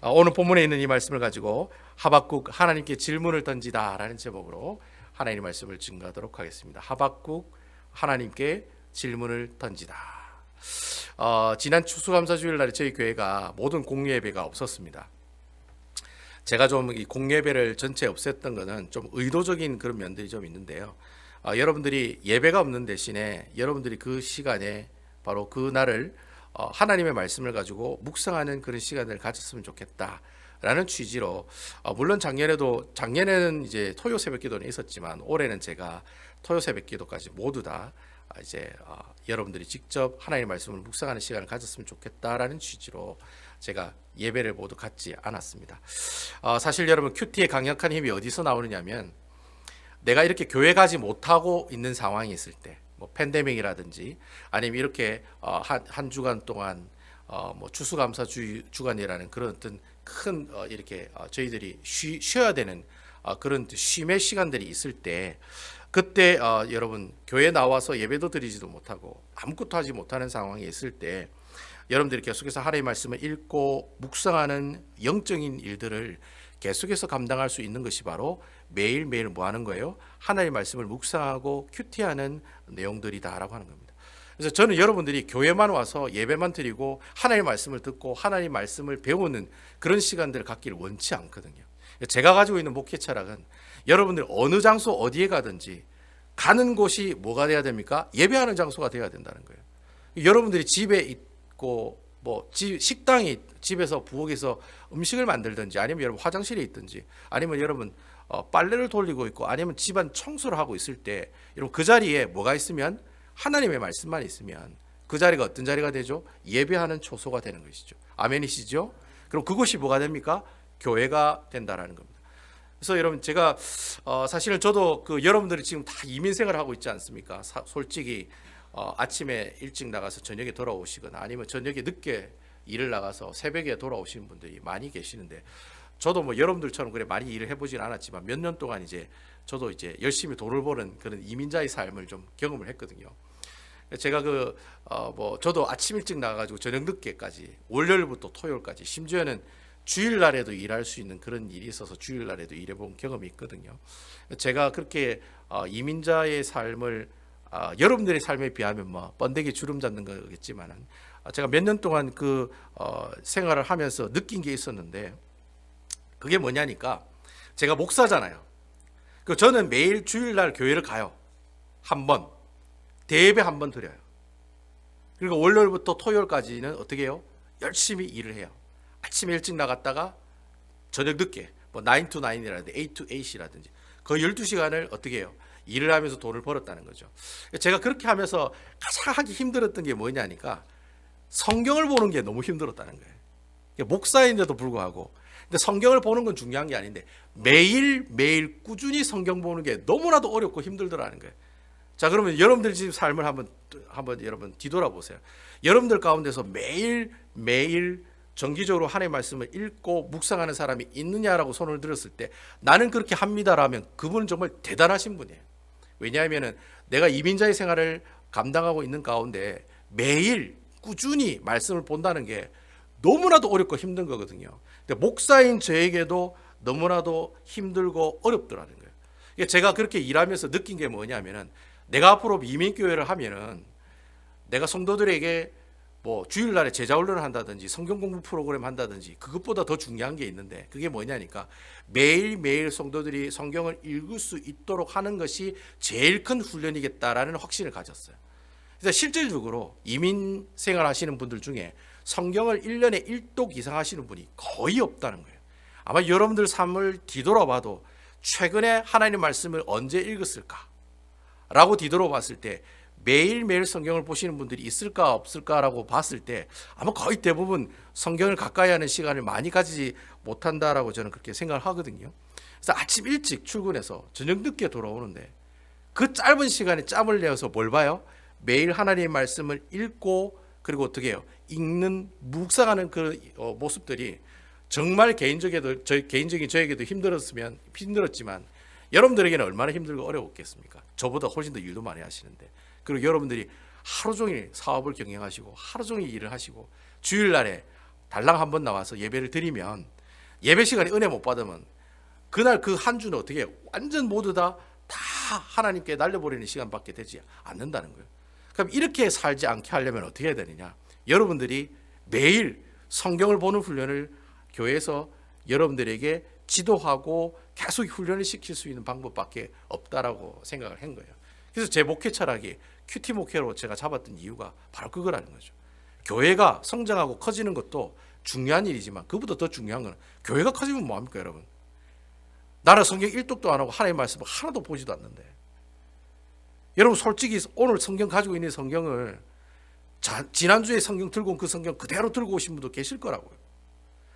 오늘 본문에 있는 이 말씀을 가지고 하박국 하나님께 질문을 던지다라는 제목으로 하나님의 말씀을 증거하도록 하겠습니다. 하박국 하나님께 질문을 던지다. 지난 추수감사주일 날에 저희 교회가 모든 공예 예배가 없었습니다. 제가 좀 이 공예배를 전체 없앴던 것은 좀 의도적인 그런 면들이 좀 있는데요. 여러분들이 예배가 없는 대신에 여러분들이 그 시간에 바로 그 날을 하나님의 말씀을 가지고 묵상하는 그런 시간을 가졌으면 좋겠다라는 취지로 물론 작년에는 이제 토요 새벽기도는 있었지만 올해는 제가 토요 새벽기도까지 모두 다 이제 여러분들이 직접 하나님의 말씀을 묵상하는 시간을 가졌으면 좋겠다라는 취지로 제가 예배를 모두 갖지 않았습니다. 사실 여러분 큐티의 강력한 힘이 어디서 나오느냐면 내가 이렇게 교회 가지 못하고 있는 상황이 있을 때, 뭐 팬데믹이라든지 아니면 이렇게 한 주간 동안 뭐 추수감사 주간이라는 그런 어떤 큰 이렇게 저희들이 쉬어야 되는 그런 쉼의 시간들이 있을 때, 그때 여러분 교회 나와서 예배도 드리지도 못하고 아무것도 하지 못하는 상황이 있을 때 여러분들이 계속해서 하나님의 말씀을 읽고 묵상하는 영적인 일들을 계속해서 감당할 수 있는 것이 바로 매일매일 뭐 하는 거예요? 하나님의 말씀을 묵상하고 큐티하는 내용들이다라고 하는 겁니다. 그래서 저는 여러분들이 교회만 와서 예배만 드리고 하나님의 말씀을 듣고 하나님의 말씀을 배우는 그런 시간들을 갖기를 원치 않거든요. 제가 가지고 있는 목회 철학은 여러분들 어느 장소 어디에 가든지 가는 곳이 뭐가 돼야 됩니까? 예배하는 장소가 돼야 된다는 거예요. 여러분들이 집에 있고 뭐 식당이 집에서 부엌에서 음식을 만들든지 아니면 여러분 화장실에 있든지 아니면 여러분 빨래를 돌리고 있고 아니면 집안 청소를 하고 있을 때 여러분 그 자리에 뭐가 있으면 하나님의 말씀만 있으면 그 자리가 어떤 자리가 되죠? 예배하는 초소가 되는 것이죠. 아멘이시죠? 그럼 그것이 뭐가 됩니까? 교회가 된다라는 겁니다. 그래서 여러분 제가 사실은 저도 그 여러분들이 지금 다 이민생활을 하고 있지 않습니까? 솔직히 아침에 일찍 나가서 저녁에 돌아오시거나 아니면 저녁에 늦게 일을 나가서 새벽에 돌아오시는 분들이 많이 계시는데 저도 뭐 여러분들처럼 그래 많이 일을 해보진 않았지만 몇 년 동안 이제 저도 이제 열심히 돈을 버는 그런 이민자의 삶을 좀 경험을 했거든요. 제가 뭐 저도 아침 일찍 나가가지고 저녁 늦게까지 월요일부터 토요일까지 심지어는 주일날에도 일할 수 있는 그런 일이 있어서 주일날에도 일해본 경험이 있거든요. 제가 그렇게 이민자의 삶을 여러분들의 삶에 비하면 뭐 번데기 주름 잡는 거겠지만은 제가 몇 년 동안 그 생활을 하면서 느낀 게 있었는데 그게 뭐냐니까 제가 목사잖아요. 그 저는 매일 주일날 교회를 가요. 한 번 대예배 한 번 드려요. 그리고 월요일부터 토요일까지는 어떻게 해요? 열심히 일을 해요. 아침에 일찍 나갔다가 저녁 늦게 뭐 9 to 9이라든지 8 to 8이라든지 거의 12시간을 어떻게 해요? 일을 하면서 돈을 벌었다는 거죠. 제가 그렇게 하면서 가장 하기 힘들었던 게 뭐냐니까 성경을 보는 게 너무 힘들었다는 거예요. 목사인데도 불구하고 근데 성경을 보는 건 중요한 게 아닌데 매일 꾸준히 성경 보는 게 너무나도 어렵고 힘들더라는 거예요. 자, 그러면 여러분들 지금 삶을 한번 여러분 뒤돌아보세요. 여러분들 가운데서 매일 정기적으로 하나님의 말씀을 읽고 묵상하는 사람이 있느냐라고 손을 들었을 때 나는 그렇게 합니다라면 그분은 정말 대단하신 분이에요. 왜냐하면 내가 이민자의 생활을 감당하고 있는 가운데 매일 꾸준히 말씀을 본다는 게 너무나도 어렵고 힘든 거거든요. 근데 목사인 저에게도 너무나도 힘들고 어렵더라는 거예요. 제가 그렇게 일하면서 느낀 게 뭐냐면은 내가 앞으로 이민교회를 하면은 내가 성도들에게 뭐 주일날에 제자훈련을 한다든지 성경 공부 프로그램 한다든지 그것보다 더 중요한 게 있는데 그게 뭐냐니까 매일매일 성도들이 성경을 읽을 수 있도록 하는 것이 제일 큰 훈련이겠다라는 확신을 가졌어요. 그래서 실질적으로 이민 생활하시는 분들 중에 성경을 1년에 1독 이상 하시는 분이 거의 없다는 거예요. 아마 여러분들 삶을 뒤돌아봐도 최근에 하나님의 말씀을 언제 읽었을까? 라고 뒤돌아봤을 때 매일매일 성경을 보시는 분들이 있을까 없을까라고 봤을 때 아마 거의 대부분 성경을 가까이 하는 시간을 많이 가지지 못한다라고 저는 그렇게 생각을 하거든요. 그래서 아침 일찍 출근해서 저녁 늦게 돌아오는데 그 짧은 시간에 짬을 내어서 뭘 봐요? 매일 하나님의 말씀을 읽고 그리고 어떻게 해요? 읽는 묵상하는 그 모습들이 정말 개인적인 저에게도 힘들었지만 여러분들에게는 얼마나 힘들고 어려웠겠습니까? 저보다 훨씬 더 일도 많이 하시는데 그리고 여러분들이 하루 종일 사업을 경영하시고 하루 종일 일을 하시고 주일날에 달랑 한 번 나와서 예배를 드리면 예배 시간에 은혜 못 받으면 그날 그 한 주는 어떻게 해요? 완전 모두 다 하나님께 날려버리는 시간밖에 되지 않는다는 거예요. 그럼 이렇게 살지 않게 하려면 어떻게 해야 되느냐? 여러분들이 매일 성경을 보는 훈련을 교회에서 여러분들에게 지도하고 계속 훈련을 시킬 수 있는 방법밖에 없다라고 생각을 한 거예요. 그래서 제 목회 철학이 큐티 목회로 제가 잡았던 이유가 바로 그거라는 거죠. 교회가 성장하고 커지는 것도 중요한 일이지만 그보다 더 중요한 건 교회가 커지면 뭐합니까 여러분? 나는 성경 일독도 안 하고 하나님의 말씀을 하나도 보지도 않는데, 여러분 솔직히 오늘 성경 가지고 있는 성경을 지난주에 성경 들고 온 그 성경 그대로 들고 오신 분도 계실 거라고요.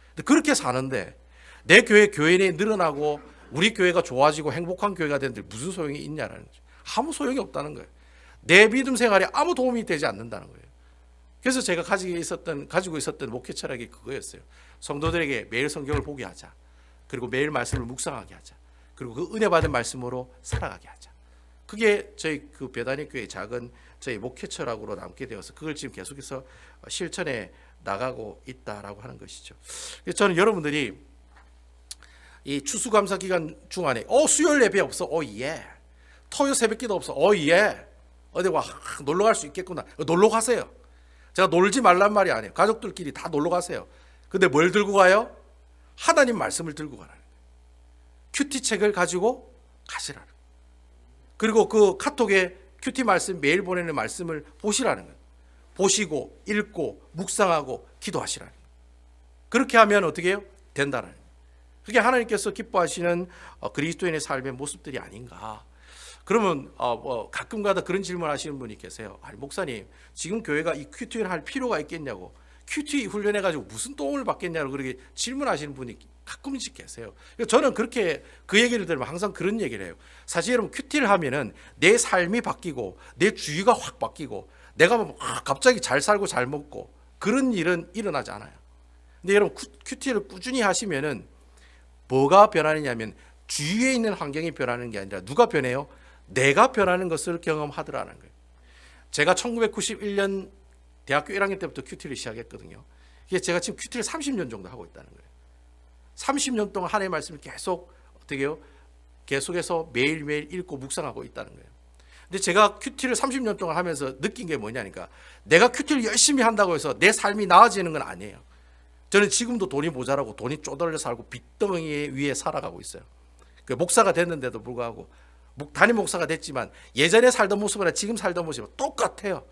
근데 그렇게 사는데 내 교회 교인이 늘어나고 우리 교회가 좋아지고 행복한 교회가 되는데 무슨 소용이 있냐라는 거죠. 아무 소용이 없다는 거예요. 내 믿음 생활에 아무 도움이 되지 않는다는 거예요. 그래서 제가 가지고 있었던 목회 철학이 그거였어요. 성도들에게 매일 성경을 보게 하자. 그리고 매일 말씀을 묵상하게 하자. 그리고 그 은혜 받은 말씀으로 살아가게 하자. 그게 저희 그 베다니 교회의 작은 저희 목회 철학으로 남게 되어서 그걸 지금 계속해서 실천해 나가고 있다라고 하는 것이죠. 그래서 저는 여러분들이 이 추수감사 기간 중간에 수요일 예배 없어. 예. 토요 새벽기도 없어. 예. 어디 와 놀러 갈 수 있겠구나. 놀러 가세요. 제가 놀지 말란 말이 아니에요. 가족들끼리 다 놀러 가세요. 근데 뭘 들고 가요? 하나님 말씀을 들고 가라는 거예요. 큐티 책을 가지고 가시라는 거예요. 그리고 그 카톡에 큐티 말씀 매일 보내는 말씀을 보시라는 거예요. 보시고 읽고 묵상하고 기도하시라는 거예요. 그렇게 하면 어떻게 해요? 된다는 거예요. 그게 하나님께서 기뻐하시는 그리스도인의 삶의 모습들이 아닌가. 그러면 가끔가다 그런 질문하시는 분이 계세요. 아니 목사님, 지금 교회가 이 큐티를 할 필요가 있겠냐고, 큐티 훈련해가지고 무슨 도움을 받겠냐고 그렇게 질문하시는 분이 가끔씩 계세요. 저는 그렇게 그 얘기를 들으면 항상 그런 얘기를 해요. 사실 여러분 큐티를 하면은 내 삶이 바뀌고 내 주의가 확 바뀌고 내가 갑자기 잘 살고 잘 먹고 그런 일은 일어나지 않아요. 근데 여러분 큐티를 꾸준히 하시면은 뭐가 변하느냐면 주위에 있는 환경이 변하는 게 아니라 누가 변해요? 내가 변하는 것을 경험하더라는 거예요. 제가 1991년 대학교 1학년 때부터 큐티를 시작했거든요. 이게 제가 지금 큐티를 30년 정도 하고 있다는 거예요. 30년 동안 하나님의 말씀을 계속 어떻게 해요? 계속해서 매일매일 읽고 묵상하고 있다는 거예요. 근데 제가 큐티를 30년 동안 하면서 느낀 게 뭐냐니까, 내가 큐티를 열심히 한다고 해서 내 삶이 나아지는 건 아니에요. 저는 지금도 돈이 모자라고 돈이 쪼들려 살고 빚덩이 위에 살아가고 있어요. 그 목사가 됐는데도 불구하고 담임 목사가 됐지만 예전에 살던 모습이나 지금 살던 모습은 똑같아요.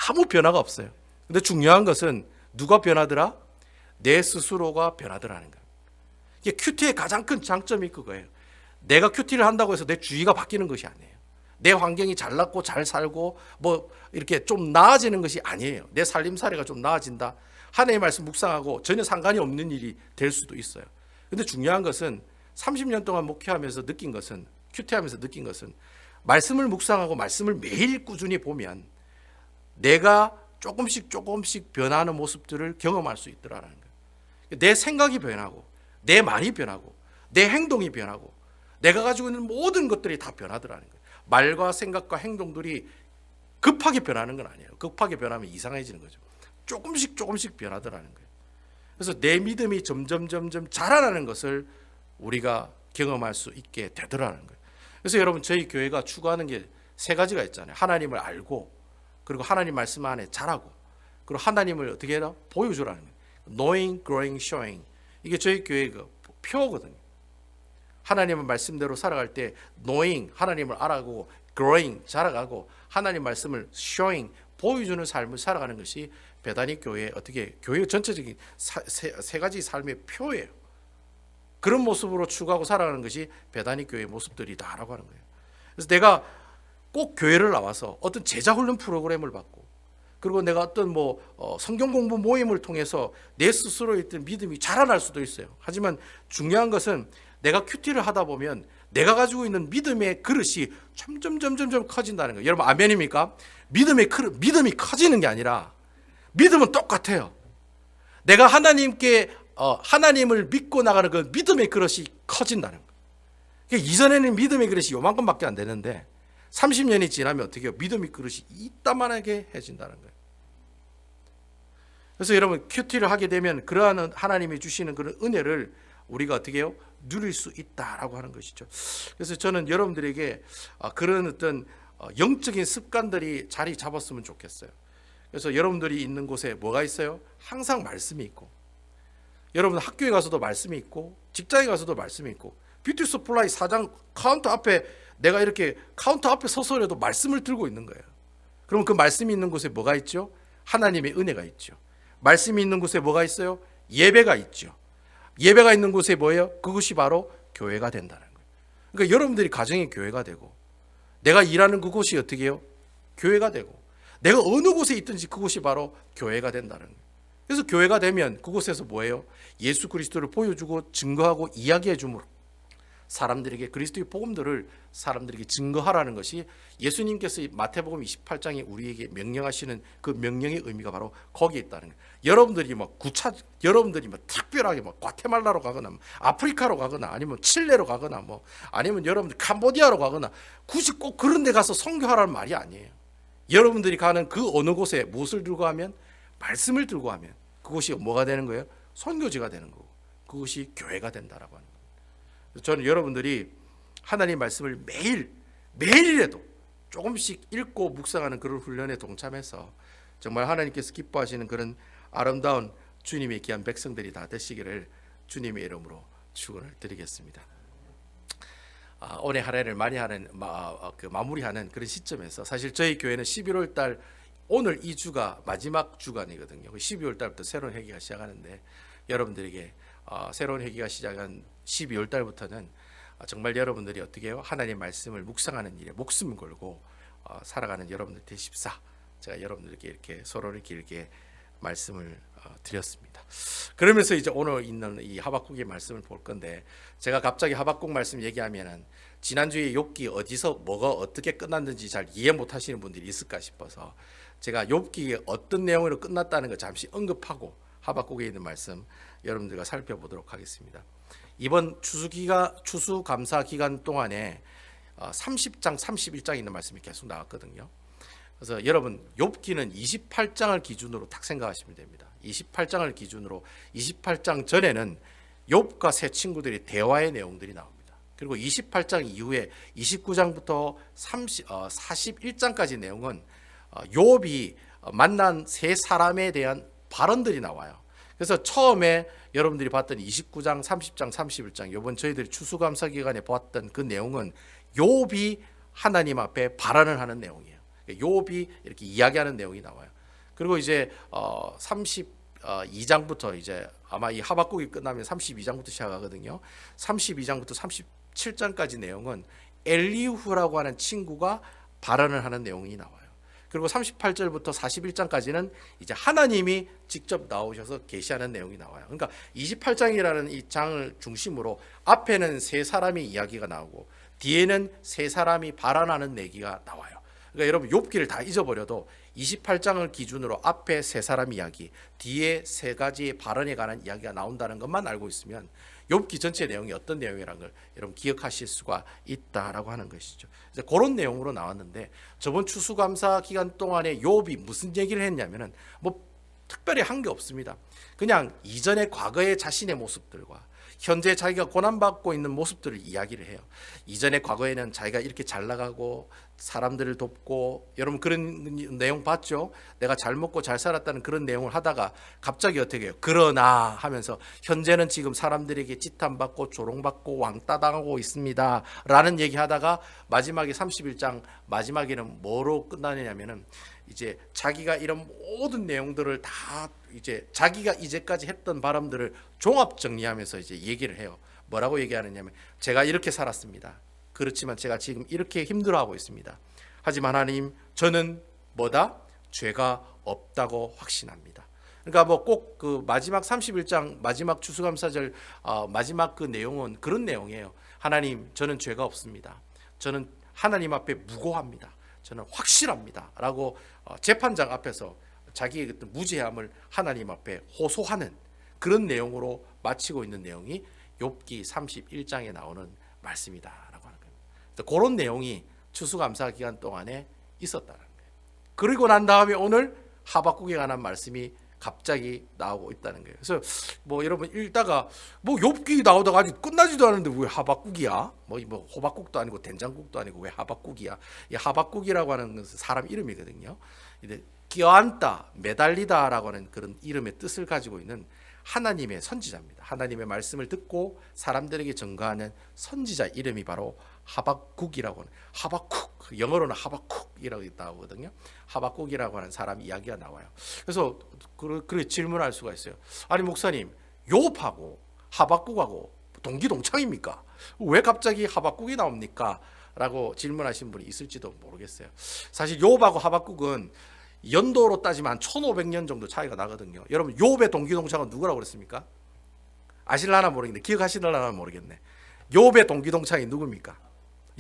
아무 변화가 없어요. 근데 중요한 것은 누가 변하더라? 내 스스로가 변하더라는 거예요. 이게 큐티의 가장 큰 장점이 그거예요. 내가 큐티를 한다고 해서 내 주의가 바뀌는 것이 아니에요. 내 환경이 잘났고 잘 살고 뭐 이렇게 좀 나아지는 것이 아니에요. 내 살림살이가 좀 나아진다. 하나님의 말씀 묵상하고 전혀 상관이 없는 일이 될 수도 있어요. 근데 중요한 것은 30년 동안 목회하면서 느낀 것은, 큐티하면서 느낀 것은, 말씀을 묵상하고 말씀을 매일 꾸준히 보면 내가 조금씩 변하는 모습들을 경험할 수 있더라는 거예요. 내 생각이 변하고 내 말이 변하고 내 행동이 변하고 내가 가지고 있는 모든 것들이 다 변하더라는 거예요. 말과 생각과 행동들이 급하게 변하는 건 아니에요. 급하게 변하면 이상해지는 거죠. 조금씩 변하더라는 거예요. 그래서 내 믿음이 점점 자라나는 것을 우리가 경험할 수 있게 되더라는 거예요. 그래서 여러분 저희 교회가 추구하는 게 세 가지가 있잖아요. 하나님을 알고, 그리고 하나님 말씀 안에 자라고, 그리고 하나님을 어떻게 해라? 보여주라는 거예요. Knowing, growing, showing. 이게 저희 교회의 그 표거든요. 하나님의 말씀대로 살아갈 때 knowing, 하나님을 알아가고, growing, 자라가고, 하나님 말씀을 showing, 보여주는 삶을 살아가는 것이 베다니 교회의 어떻게 교회 전체적인 세 가지 삶의 표예요. 그런 모습으로 추구하고 살아가는 것이 베다니 교회의 모습들이다라고 하는 거예요. 그래서 내가 꼭 교회를 나와서 어떤 제자훈련 프로그램을 받고, 그리고 내가 어떤 성경 공부 모임을 통해서 내 스스로의 어떤 믿음이 자라날 수도 있어요. 하지만 중요한 것은 내가 큐티를 하다 보면 내가 가지고 있는 믿음의 그릇이 점점 커진다는 거예요. 여러분 아멘입니까? 믿음이 커지는 게 아니라 믿음은 똑같아요. 내가 하나님을 믿고 나가는 그 믿음의 그릇이 커진다는 거예요. 그러니까 이전에는 믿음의 그릇이 요만큼밖에 안 되는데 30년이 지나면 어떻게 해요? 믿음의 그릇이 이따만하게 해진다는 거예요. 그래서 여러분 큐티를 하게 되면 그러한 하나님이 주시는 그런 은혜를 우리가 어떻게 해요? 누릴 수 있다라고 하는 것이죠. 그래서 저는 여러분들에게 그런 어떤 영적인 습관들이 자리 잡았으면 좋겠어요. 그래서 여러분들이 있는 곳에 뭐가 있어요? 항상 말씀이 있고, 여러분 학교에 가서도 말씀이 있고, 직장에 가서도 말씀이 있고, 뷰티 서플라이 사장 카운터 앞에 내가 이렇게 카운터 앞에 서서라도 말씀을 들고 있는 거예요. 그러면 그 말씀이 있는 곳에 뭐가 있죠? 하나님의 은혜가 있죠. 말씀이 있는 곳에 뭐가 있어요? 예배가 있죠. 예배가 있는 곳에 뭐예요? 그것이 바로 교회가 된다는 거예요. 그러니까 여러분들이 가정이 교회가 되고, 내가 일하는 그곳이 어떻게 해요? 교회가 되고, 내가 어느 곳에 있든지 그곳이 바로 교회가 된다는 거예요. 그래서 교회가 되면 그곳에서 뭐예요? 예수 그리스도를 보여주고 증거하고 이야기해 줌으로 사람들에게 그리스도의 복음들을 사람들에게 증거하라는 것이 예수님께서 마태복음 28장에 우리에게 명령하시는 그 명령의 의미가 바로 거기에 있다는 거예요. 여러분들이 특별하게 과테말라로 가거나 아프리카로 가거나 아니면 칠레로 가거나 아니면 여러분들 캄보디아로 가거나 굳이 꼭 그런 데 가서 선교하라는 말이 아니에요. 여러분들이 가는 그 어느 곳에 무엇을 들고 하면, 말씀을 들고 하면 그곳이 뭐가 되는 거예요? 선교지가 되는 거고, 그것이 교회가 된다라고 하는 거예요. 저는 여러분들이 하나님 말씀을 매일이라도 조금씩 읽고 묵상하는 그런 훈련에 동참해서 정말 하나님께서 기뻐하시는 그런 아름다운 주님의 귀한 백성들이 다 되시기를 주님의 이름으로 축원을 드리겠습니다. 올해 한 해를 마무리하는 그런 시점에서 사실 저희 교회는 11월 달 오늘 2주가 마지막 주간이거든요. 12월 달부터 새로운 회기가 시작하는데 여러분들에게 새로운 회기가 시작한 12월 달부터는 정말 여러분들이 어떻게 해요? 하나님의 말씀을 묵상하는 일에 목숨을 걸고 살아가는 여러분들 되십사. 제가 여러분들께 이렇게 서로를 길게 말씀을 드렸습니다. 그러면서 이제 오늘 있는 이 하박국의 말씀을 볼 건데, 제가 갑자기 하박국 말씀 얘기하면은 지난주에 욥기 어디서 뭐가 어떻게 끝났는지 잘 이해 못 하시는 분들이 있을까 싶어서 제가 욥기에 어떤 내용으로 끝났다는 걸 잠시 언급하고 하박국에 있는 말씀 여러분들과 살펴보도록 하겠습니다. 이번 추수감사 기간 동안에 30장, 31장 있는 말씀이 계속 나왔거든요. 그래서 여러분 욥기는 28장을 기준으로 딱 생각하시면 됩니다. 28장을 기준으로 28장 전에는 욥과 세 친구들의 대화의 내용들이 나옵니다. 그리고 28장 이후에 29장부터 41장까지 내용은 욥이 만난 세 사람에 대한 발언들이 나와요. 그래서 처음에 여러분들이 봤던 29장, 30장, 31장 이번 저희들이 추수감사 기간에 보았던 그 내용은 욥이 하나님 앞에 발언을 하는 내용이에요. 욥이 이렇게 이야기하는 내용이 나와요. 그리고 이제 32장부터 이제 아마 이 하박국이 끝나면 32장부터 시작하거든요. 32장부터 37장까지 내용은 엘리후라고 하는 친구가 발언을 하는 내용이 나와요. 그리고 38절부터 41장까지는 이제 하나님이 직접 나오셔서 계시하는 내용이 나와요. 그러니까 28장이라는 이 장을 중심으로 앞에는 세 사람의 이야기가 나오고 뒤에는 세 사람이 발언하는 얘기가 나와요. 그러니까 여러분 욥기를 다 잊어버려도 28장을 기준으로 앞에 세 사람 이야기, 뒤에 세 가지의 발언에 관한 이야기가 나온다는 것만 알고 있으면 욥기 전체 내용이 어떤 내용이라는 걸 여러분 기억하실 수가 있다라고 하는 것이죠. 그래서 그런 내용으로 나왔는데 저번 추수감사 기간 동안에 욥이 무슨 얘기를 했냐면은 특별히 한 게 없습니다. 그냥 이전의 과거의 자신의 모습들과 현재 자기가 고난받고 있는 모습들을 이야기를 해요. 이전의 과거에는 자기가 이렇게 잘 나가고 사람들을 돕고, 여러분 그런 내용 봤죠? 내가 잘 먹고 잘 살았다는 그런 내용을 하다가 갑자기 어떻게 해요? 그러나 하면서 현재는 지금 사람들에게 지탄받고 조롱받고 왕따당하고 있습니다 라는 얘기하다가 마지막에 31장 마지막에는 뭐로 끝나느냐면은 이제 자기가 이런 모든 내용들을 다 이제 자기가 이제까지 했던 바람들을 종합 정리하면서 이제 얘기를 해요. 뭐라고 얘기하느냐면 제가 이렇게 살았습니다. 그렇지만 제가 지금 이렇게 힘들어하고 있습니다. 하지만 하나님, 저는 죄가 없다고 확신합니다. 그러니까 꼭 그 마지막 31장 마지막 추수감사절 마지막 그 내용은 그런 내용이에요. 하나님, 저는 죄가 없습니다. 저는 하나님 앞에 무고합니다. 저는 확실합니다 라고 재판장 앞에서 자기의 무죄함을 하나님 앞에 호소하는 그런 내용으로 마치고 있는 내용이 욥기 31장에 나오는 말씀이다라고 하는 겁니다. 그런 내용이 추수감사 기간 동안에 있었다는 거예요. 그리고 난 다음에 오늘 하박국에 관한 말씀이 갑자기 나오고 있다는 거예요. 그래서 뭐 여러분 읽다가 뭐 욥기 나오다가 아직 끝나지도 않은데 왜 하박국이야? 뭐 호박국도 아니고 된장국도 아니고 왜 하박국이야? 이 하박국이라고 하는 것은 사람 이름이거든요. 근데 껴안다, 매달리다라고 하는 그런 이름의 뜻을 가지고 있는 하나님의 선지자입니다. 하나님의 말씀을 듣고 사람들에게 전가하는 선지자 이름이 바로 하박국이라고 하는, 하박국, 영어로는 하박국이라고 나오거든요. 하박국이라고 하는 사람 이야기가 나와요. 그래서 그렇게 질문할 수가 있어요. 아니 목사님, 욥하고 하박국하고 동기동창입니까? 왜 갑자기 하박국이 나옵니까? 라고 질문하신 분이 있을지도 모르겠어요. 사실 욥하고 하박국은 연도로 따지면 한 1500년 정도 차이가 나거든요. 여러분 욥의 동기동창은 누구라고 그랬습니까? 아실라나 모르겠네. 기억하실라나 모르겠네. 욥의 동기동창이 누굽니까?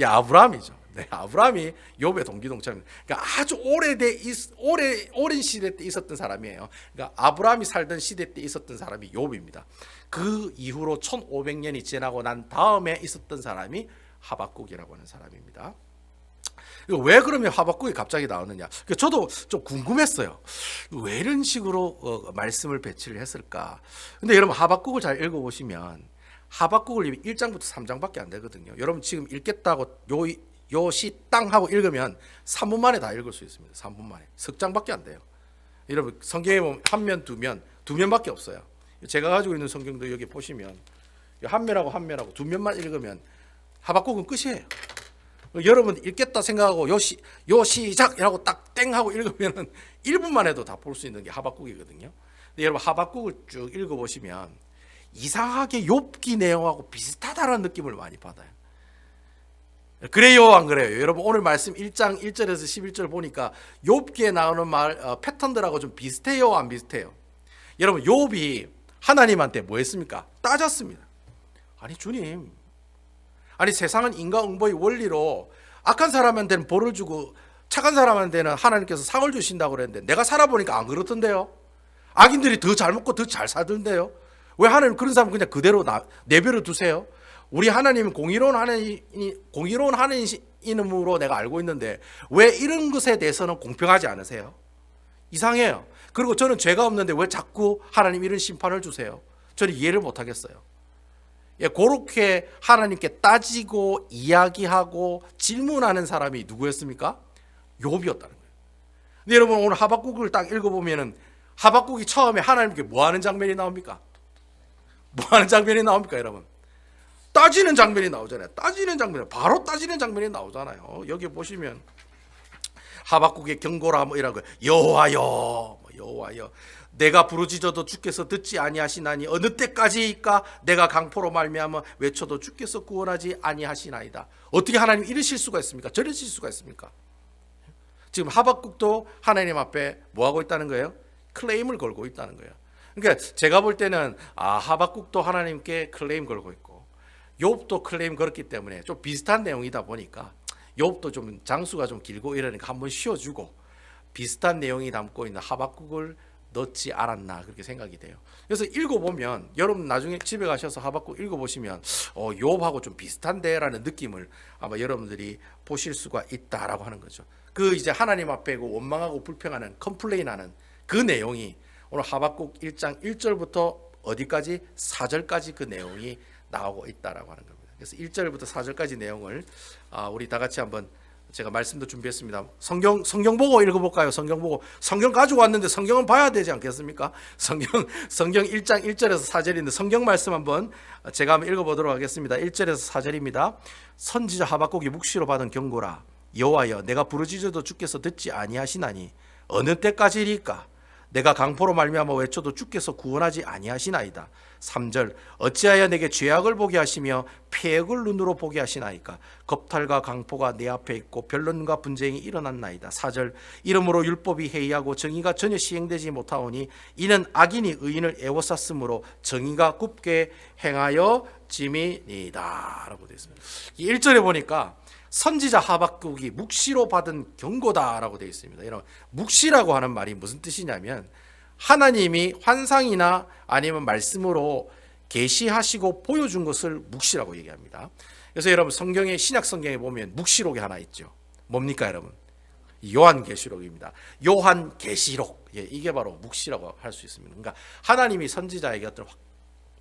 아브라함이죠. 네, 아브라함이 욥의 동기동창입니다. 그러니까 아주 오랜 시대 때 있었던 사람이에요. 그러니까 아브라함이 살던 시대 때 있었던 사람이 욥입니다. 그 이후로 1500년이 지나고 난 다음에 있었던 사람이 하박국이라고 하는 사람입니다. 왜 그러면 하박국이 갑자기 나오느냐? 저도 좀 궁금했어요. 왜 이런 식으로 말씀을 배치를 했을까? 근데 여러분 하박국을 잘 읽어보시면 하박국을 1장부터 3장밖에 안 되거든요. 여러분 지금 읽겠다고 요시 땅 하고 읽으면 3분 만에 다 읽을 수 있습니다. 3분 만에. 석 장밖에 안 돼요. 여러분 성경에 보면 한 면, 두 면밖에 없어요. 제가 가지고 있는 성경도 여기 보시면 한 면하고 한 면하고 두 면만 읽으면 하박국은 끝이에요. 여러분 읽겠다 생각하고 요 시작이라고 딱 땡 하고 읽으면 1분만 해도 다 볼 수 있는 게 하박국이거든요. 근데 여러분 하박국을 쭉 읽어보시면 이상하게 욥기 내용하고 비슷하다는 느낌을 많이 받아요. 그래요 안 그래요? 여러분 오늘 말씀 1장 1절에서 11절 보니까 욥기에 나오는 말 패턴들하고 좀 비슷해요 안 비슷해요? 여러분 욥이 하나님한테 뭐 했습니까? 따졌습니다. 아니 주님, 아니 세상은 인과응보의 원리로 악한 사람한테는 벌을 주고 착한 사람한테는 하나님께서 상을 주신다고 그랬는데 내가 살아보니까 안 그렇던데요? 악인들이 더 잘 먹고 더 잘 살던데요? 왜 하나님 그런 사람 그냥 그대로 내버려 두세요? 우리 하나님은 공의로운 하나님으로 내가 알고 있는데 왜 이런 것에 대해서는 공평하지 않으세요? 이상해요. 그리고 저는 죄가 없는데 왜 자꾸 하나님 이런 심판을 주세요? 저는 이해를 못하겠어요. 그렇게 하나님께 따지고 이야기하고 질문하는 사람이 누구였습니까? 욥이었다는 거예요. 근데 여러분 오늘 하박국을 딱 읽어보면은 하박국이 처음에 하나님께 뭐 하는 장면이 나옵니까? 뭐 하는 장면이 나옵니까 여러분? 따지는 장면이 나오잖아요. 바로 따지는 장면이 나오잖아요. 여기 보시면 하박국의 경고라 뭐 이런 거, 여호와여, 여호와여, 내가 부르짖어도 주께서 듣지 아니하시나니 어느 때까지일까? 내가 강포로 말미암아 외쳐도 주께서 구원하지 아니하시나이다. 어떻게 하나님 이러실 수가 있습니까? 저러실 수가 있습니까? 지금 하박국도 하나님 앞에 뭐 하고 있다는 거예요? 클레임을 걸고 있다는 거예요. 그러니까 제가 볼 때는 하박국도 하나님께 클레임 걸고 있고 욥도 클레임 걸었기 때문에 좀 비슷한 내용이다 보니까 욥도 좀 장수가 좀 길고 이러니까 한번 쉬어주고 비슷한 내용이 담고 있는 하박국을 넣지 않았나 그렇게 생각이 돼요. 그래서 읽어보면 여러분 나중에 집에 가셔서 하박국 읽어보시면 욥하고 좀 비슷한데 라는 느낌을 아마 여러분들이 보실 수가 있다라고 하는 거죠. 그 이제 하나님 앞에 원망하고 불평하는 컴플레인하는 그 내용이 오늘 하박국 1장 1절부터 어디까지? 4절까지 그 내용이 나오고 있다라고 하는 겁니다. 그래서 1절부터 4절까지 내용을 우리 다 같이 한번 제가 말씀도 준비했습니다. 성경 보고 읽어볼까요? 성경 가지고 왔는데 성경은 봐야 되지 않겠습니까? 성경 1장 1절에서 4절인데 성경 말씀 한번 제가 한번 읽어보도록 하겠습니다. 1절에서 4절입니다. 선지자 하박국이 묵시로 받은 경고라. 여호와여, 내가 부르짖어도 주께서 듣지 아니하시나니 어느 때까지리까? 내가 강포로 말미암아 외쳐도 주께서 구원하지 아니하시나이다. 3절, 어찌하여 내게 죄악을 보게 하시며 폐역을 눈으로 보게 하시나이까? 겁탈과 강포가 내 앞에 있고 변론과 분쟁이 일어났나이다. 4절, 이러므로 율법이 해이하고 정의가 전혀 시행되지 못하오니 이는 악인이 의인을 애워쌌으므로 정의가 굽게 행하여 짐이니이다 라고 되어 있습니다. 1절에 보니까 선지자 하박국이 묵시로 받은 경고다라고 되어 있습니다. 이런 묵시라고 하는 말이 무슨 뜻이냐면 하나님이 환상이나 아니면 말씀으로 계시하시고 보여준 것을 묵시라고 얘기합니다. 그래서 여러분 성경에 신약 성경에 보면 묵시록이 하나 있죠. 뭡니까 여러분? 요한계시록입니다. 요한계시록. 예, 이게 바로 묵시라고 할 수 있습니다. 그러니까 하나님이 선지자에게 어떤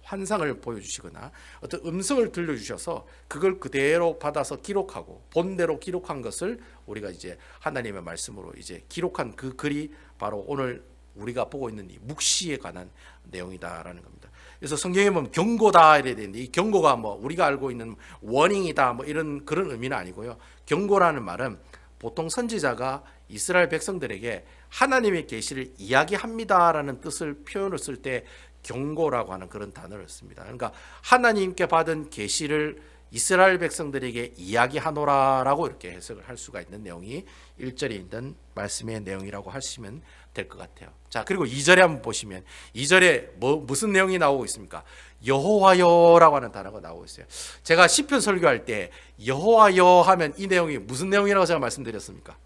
환상을 보여주시거나 어떤 음성을 들려주셔서 그걸 그대로 받아서 기록하고 본대로 기록한 것을 우리가 이제 하나님의 말씀으로 이제 기록한 그 글이 바로 오늘 우리가 보고 있는 이 묵시에 관한 내용이다라는 겁니다. 그래서 성경에 보면 경고다 이래야 되는데 이 경고가 뭐 우리가 알고 있는 워닝이다 뭐 이런 그런 의미는 아니고요. 경고라는 말은 보통 선지자가 이스라엘 백성들에게 하나님의 계시를 이야기합니다라는 뜻을 표현을 쓸 때 경고라고 하는 그런 단어를 씁니다. 그러니까 하나님께 받은 계시를 이스라엘 백성들에게 이야기하노라라고 이렇게 해석을 할 수가 있는 내용이 1절에 있는 말씀의 내용이라고 하시면 될 것 같아요. 자, 그리고 2절에 한번 보시면 2절에 무슨 내용이 나오고 있습니까? 여호와여라고 하는 단어가 나오고 있어요. 제가 시편 설교할 때 여호와여 하면 이 내용이 무슨 내용이라고 제가 말씀드렸습니까?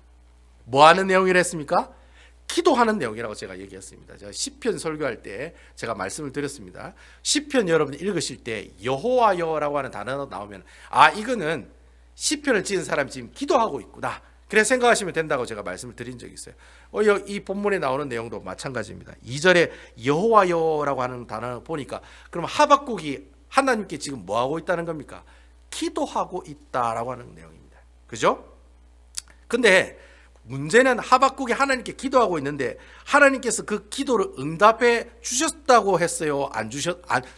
뭐 하는 내용이라 했습니까? 기도하는 내용이라고 제가 얘기했습니다. 제가 시편 설교할 때 제가 말씀을 드렸습니다. 시편 여러분 읽으실 때 여호와여라고 하는 단어가 나오면 아, 이거는 시편을 지은 사람이 지금 기도하고 있구나. 그래서 생각하시면 된다고 제가 말씀을 드린 적이 있어요. 이 본문에 나오는 내용도 마찬가지입니다. 2절에 여호와여라고 하는 단어 보니까 그럼 하박국이 하나님께 지금 뭐 하고 있다는 겁니까? 기도하고 있다라고 하는 내용입니다. 그죠? 근데 문제는 하박국이 하나님께 기도하고 있는데 하나님께서 그 기도를 응답해 주셨다고 했어요?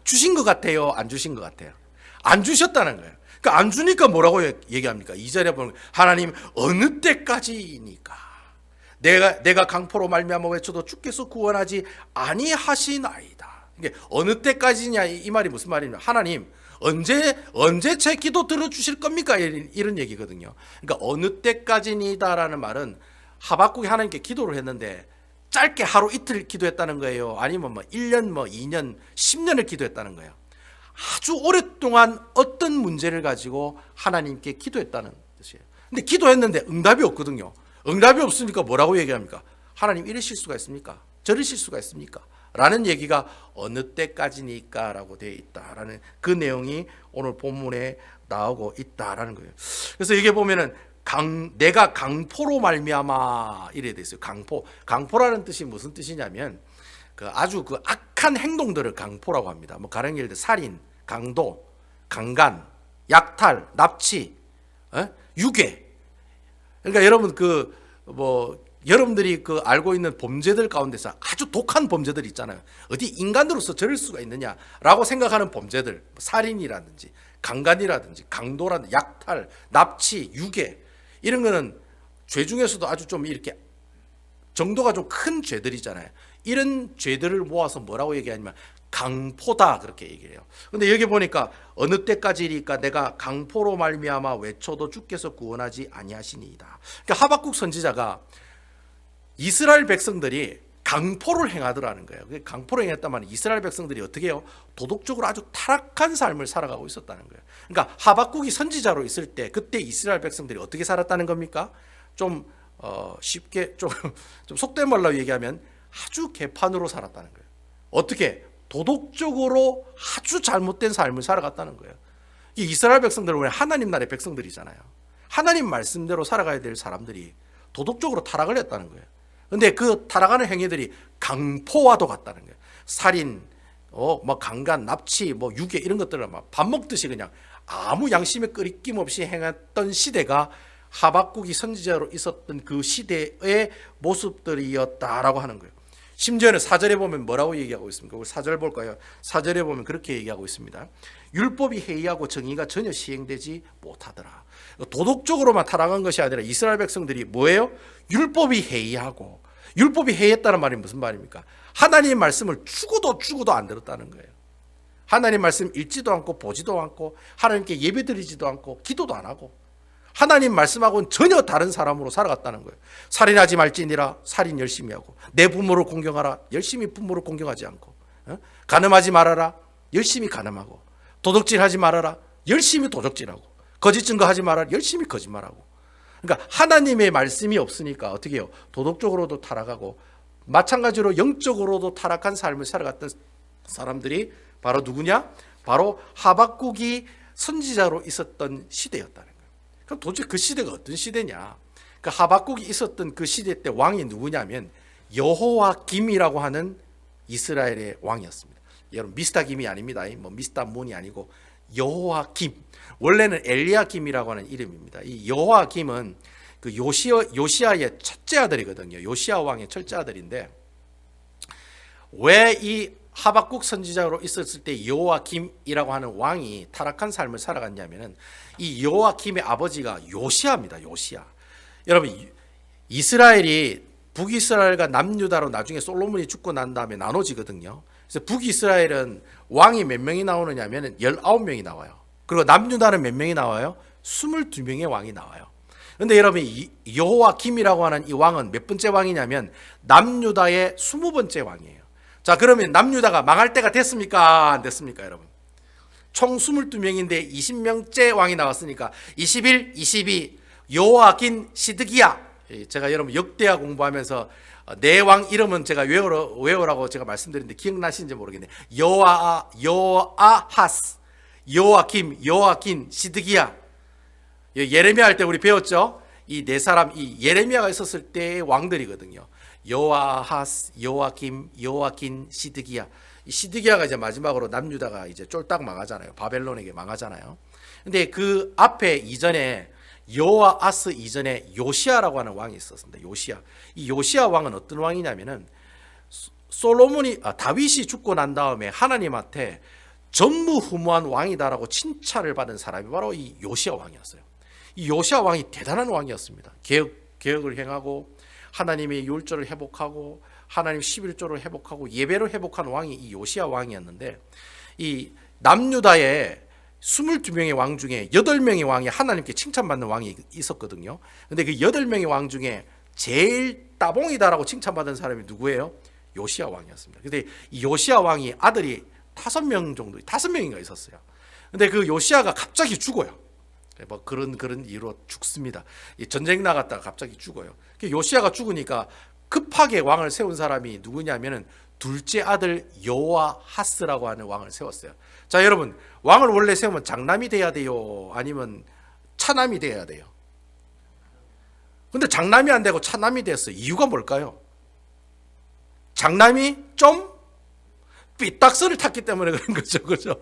주신 것 같아요? 안 주신 것 같아요? 안 주셨다는 거예요. 그러니까 안 주니까 뭐라고 얘기합니까? 2절에 보면 하나님 어느 때까지니까 내가 강포로 말미암아 외쳐도 주께서 구원하지 아니하시나이다. 이게 어느 때까지냐 이 말이 무슨 말이냐? 하나님 언제 제 기도 들어주실 겁니까? 이런 얘기거든요. 그러니까 어느 때까지니다라는 말은 하박국이 하나님께 기도를 했는데 짧게 하루 이틀 기도했다는 거예요? 아니면 1년 2년 10년을 기도했다는 거예요? 아주 오랫동안 어떤 문제를 가지고 하나님께 기도했다는 뜻이에요. 근데 기도했는데 응답이 없거든요. 응답이 없으니까 뭐라고 얘기합니까? 하나님 이러실 수가 있습니까? 저러실 수가 있습니까? 라는 얘기가 어느 때까지니까 라고 되어 있다라는 그 내용이 오늘 본문에 나오고 있다라는 거예요. 그래서 여기 보면은 내가 강포로 말미암아 이래 돼 있어요. 강포라는 뜻이 무슨 뜻이냐면 아주 악한 행동들을 강포라고 합니다. 가령 예를 들어 살인, 강도, 강간, 약탈, 납치, 유괴. 그러니까 여러분 여러분들이 알고 있는 범죄들 가운데서 아주 독한 범죄들 있잖아요. 어디 인간으로서 저럴 수가 있느냐라고 생각하는 범죄들, 살인이라든지 강간이라든지 강도라든지 약탈, 납치, 유괴 이런 거는 죄 중에서도 아주 좀 이렇게 정도가 좀 큰 죄들이잖아요. 이런 죄들을 모아서 뭐라고 얘기하냐면 강포다 그렇게 얘기해요. 근데 여기 보니까 어느 때까지니까 내가 강포로 말미암아 외쳐도 주께서 구원하지 아니하시니이다. 그러니까 하박국 선지자가 이스라엘 백성들이 강포를 행하더라는 거예요. 강포를 행했다면 이스라엘 백성들이 어떻게 해요? 도덕적으로 아주 타락한 삶을 살아가고 있었다는 거예요. 그러니까 하박국이 선지자로 있을 때 그때 이스라엘 백성들이 어떻게 살았다는 겁니까? 좀 쉽게 좀 속된 말로 얘기하면 아주 개판으로 살았다는 거예요. 어떻게? 도덕적으로 아주 잘못된 삶을 살아갔다는 거예요. 이 이스라엘 백성들은 왜 하나님 나라의 백성들이잖아요. 하나님 말씀대로 살아가야 될 사람들이 도덕적으로 타락을 했다는 거예요. 근데 그 타락하는 행위들이 강포와도 같다는 거예요. 살인, 강간, 납치, 유괴 이런 것들을 막 밥 먹듯이 그냥 아무 양심에 끄리낌 없이 행했던 시대가 하박국이 선지자로 있었던 그 시대의 모습들이었다라고 하는 거예요. 심지어는 4절에 보면 뭐라고 얘기하고 있습니까? 우리 4절 볼까요? 4절에 보면 그렇게 얘기하고 있습니다. 율법이 해이하고 정의가 전혀 시행되지 못하더라. 도덕적으로만 타락한 것이 아니라 이스라엘 백성들이 뭐예요? 율법이 해이하고, 율법이 해이했다는 말이 무슨 말입니까? 하나님의 말씀을 죽어도 안 들었다는 거예요. 하나님 말씀 읽지도 않고 보지도 않고 하나님께 예배드리지도 않고 기도도 안 하고 하나님 말씀하고는 전혀 다른 사람으로 살아갔다는 거예요. 살인하지 말지니라 살인 열심히 하고, 내 부모를 공경하라 열심히 부모를 공경하지 않고, 간음하지 말아라 열심히 간음하고, 도둑질하지 말아라 열심히 도둑질하고, 거짓 증거하지 말아라 열심히 거짓말하고. 그러니까 하나님의 말씀이 없으니까 어떻게 해요? 도덕적으로도 타락하고 마찬가지로 영적으로도 타락한 삶을 살아갔던 사람들이 바로 누구냐? 바로 하박국이 선지자로 있었던 시대였다는 거예요. 그럼 도대체 그 시대가 어떤 시대냐? 그 하박국이 있었던 그 시대 때 왕이 누구냐면 여호와김이라고 하는 이스라엘의 왕이었습니다. 여러분 미스터 김이 아닙니다. 뭐 미스터 문이 아니고 여호와김. 원래는 엘리야김이라고 하는 이름입니다. 이 여호와김은 그 요시아의 첫째 아들이거든요. 요시아 왕의 첫째 아들인데 왜 이 하박국 선지자로 있었을 때 여호와김이라고 하는 왕이 타락한 삶을 살아갔냐면은 이 여호와김의 아버지가 요시아입니다. 요시아. 여러분 이스라엘이 북이스라엘과 남유다로 나중에 솔로몬이 죽고 난 다음에 나눠지거든요. 그래서 북이스라엘은 왕이 몇 명이 나오느냐면 19명이 나와요. 그리고 남유다는 몇 명이 나와요? 22명의 왕이 나와요. 그런데 여러분 여호와김이라고 하는 이 왕은 몇 번째 왕이냐면 남유다의 20번째 왕이에요. 자, 그러면 남유다가 망할 때가 됐습니까? 안 됐습니까, 여러분? 총 22명인데 20명째 왕이 나왔으니까 21, 22 여호와긴 시드기야. 제가 여러분 역대하 공부하면서 내 왕 이름은 제가 외우라고 제가 말씀드렸는데 기억나시는지 모르겠네. 여호아하스, 여호와김, 여호와긴, 시드기야. 예레미야 할 때 우리 배웠죠? 이 네 사람, 이 예레미야가 있었을 때의 왕들이거든요. 여호아하스, 여호와김, 여호와긴, 시드기야. 이 시드기야가 이제 마지막으로 남유다가 이제 쫄딱 망하잖아요. 바벨론에게 망하잖아요. 근데 그 앞에 이전에 여호아하스 이전에 요시아라고 하는 왕이 있었습니다. 요시아. 이 요시아 왕은 어떤 왕이냐면은 다윗이 죽고 난 다음에 하나님한테 전무후무한 왕이다라고 칭찬을 받은 사람이 바로 이 요시아 왕이었어요. 이 요시아 왕이 대단한 왕이었습니다. 개혁을 행하고 하나님의 율조를 회복하고 하나님 11조를 회복하고 예배를 회복한 왕이 이 요시아 왕이었는데 이 남유다의 22명의 왕 중에 8명의 왕이 하나님께 칭찬받는 왕이 있었거든요. 근데 그 8명의 왕 중에 제일 따봉이다라고 칭찬받은 사람이 누구예요? 요시아 왕이었습니다. 근데 이 요시아 왕이 아들이 5명인가 있었어요. 근데 그 요시아가 갑자기 죽어요. 뭐 그런 이유로 죽습니다. 전쟁 나갔다가 갑자기 죽어요. 요시아가 죽으니까 급하게 왕을 세운 사람이 누구냐면은 둘째 아들 여호아하스라고 하는 왕을 세웠어요. 자, 여러분, 왕을 원래 세우면 장남이 돼야 돼요? 아니면 차남이 돼야 돼요? 근데 장남이 안 되고 차남이 됐어요. 이유가 뭘까요? 장남이 좀 삐딱선을 탔기 때문에 그런 거죠. 그죠?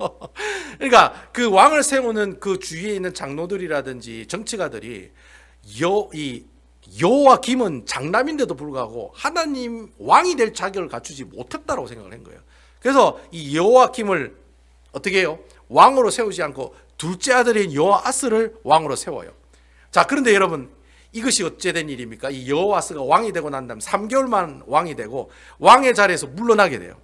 그러니까 그 왕을 세우는 그 주위에 있는 장로들이라든지 정치가들이 여호와김은 장남인데도 불구하고 하나님 왕이 될 자격을 갖추지 못했다고 생각을 한 거예요. 그래서 이 여호와김을 어떻게 해요? 왕으로 세우지 않고 둘째 아들인 여호아스를 왕으로 세워요. 자, 그런데 여러분 이것이 어찌된 일입니까? 이 여호아스가 왕이 되고 난 다음 3개월만 왕이 되고 왕의 자리에서 물러나게 돼요.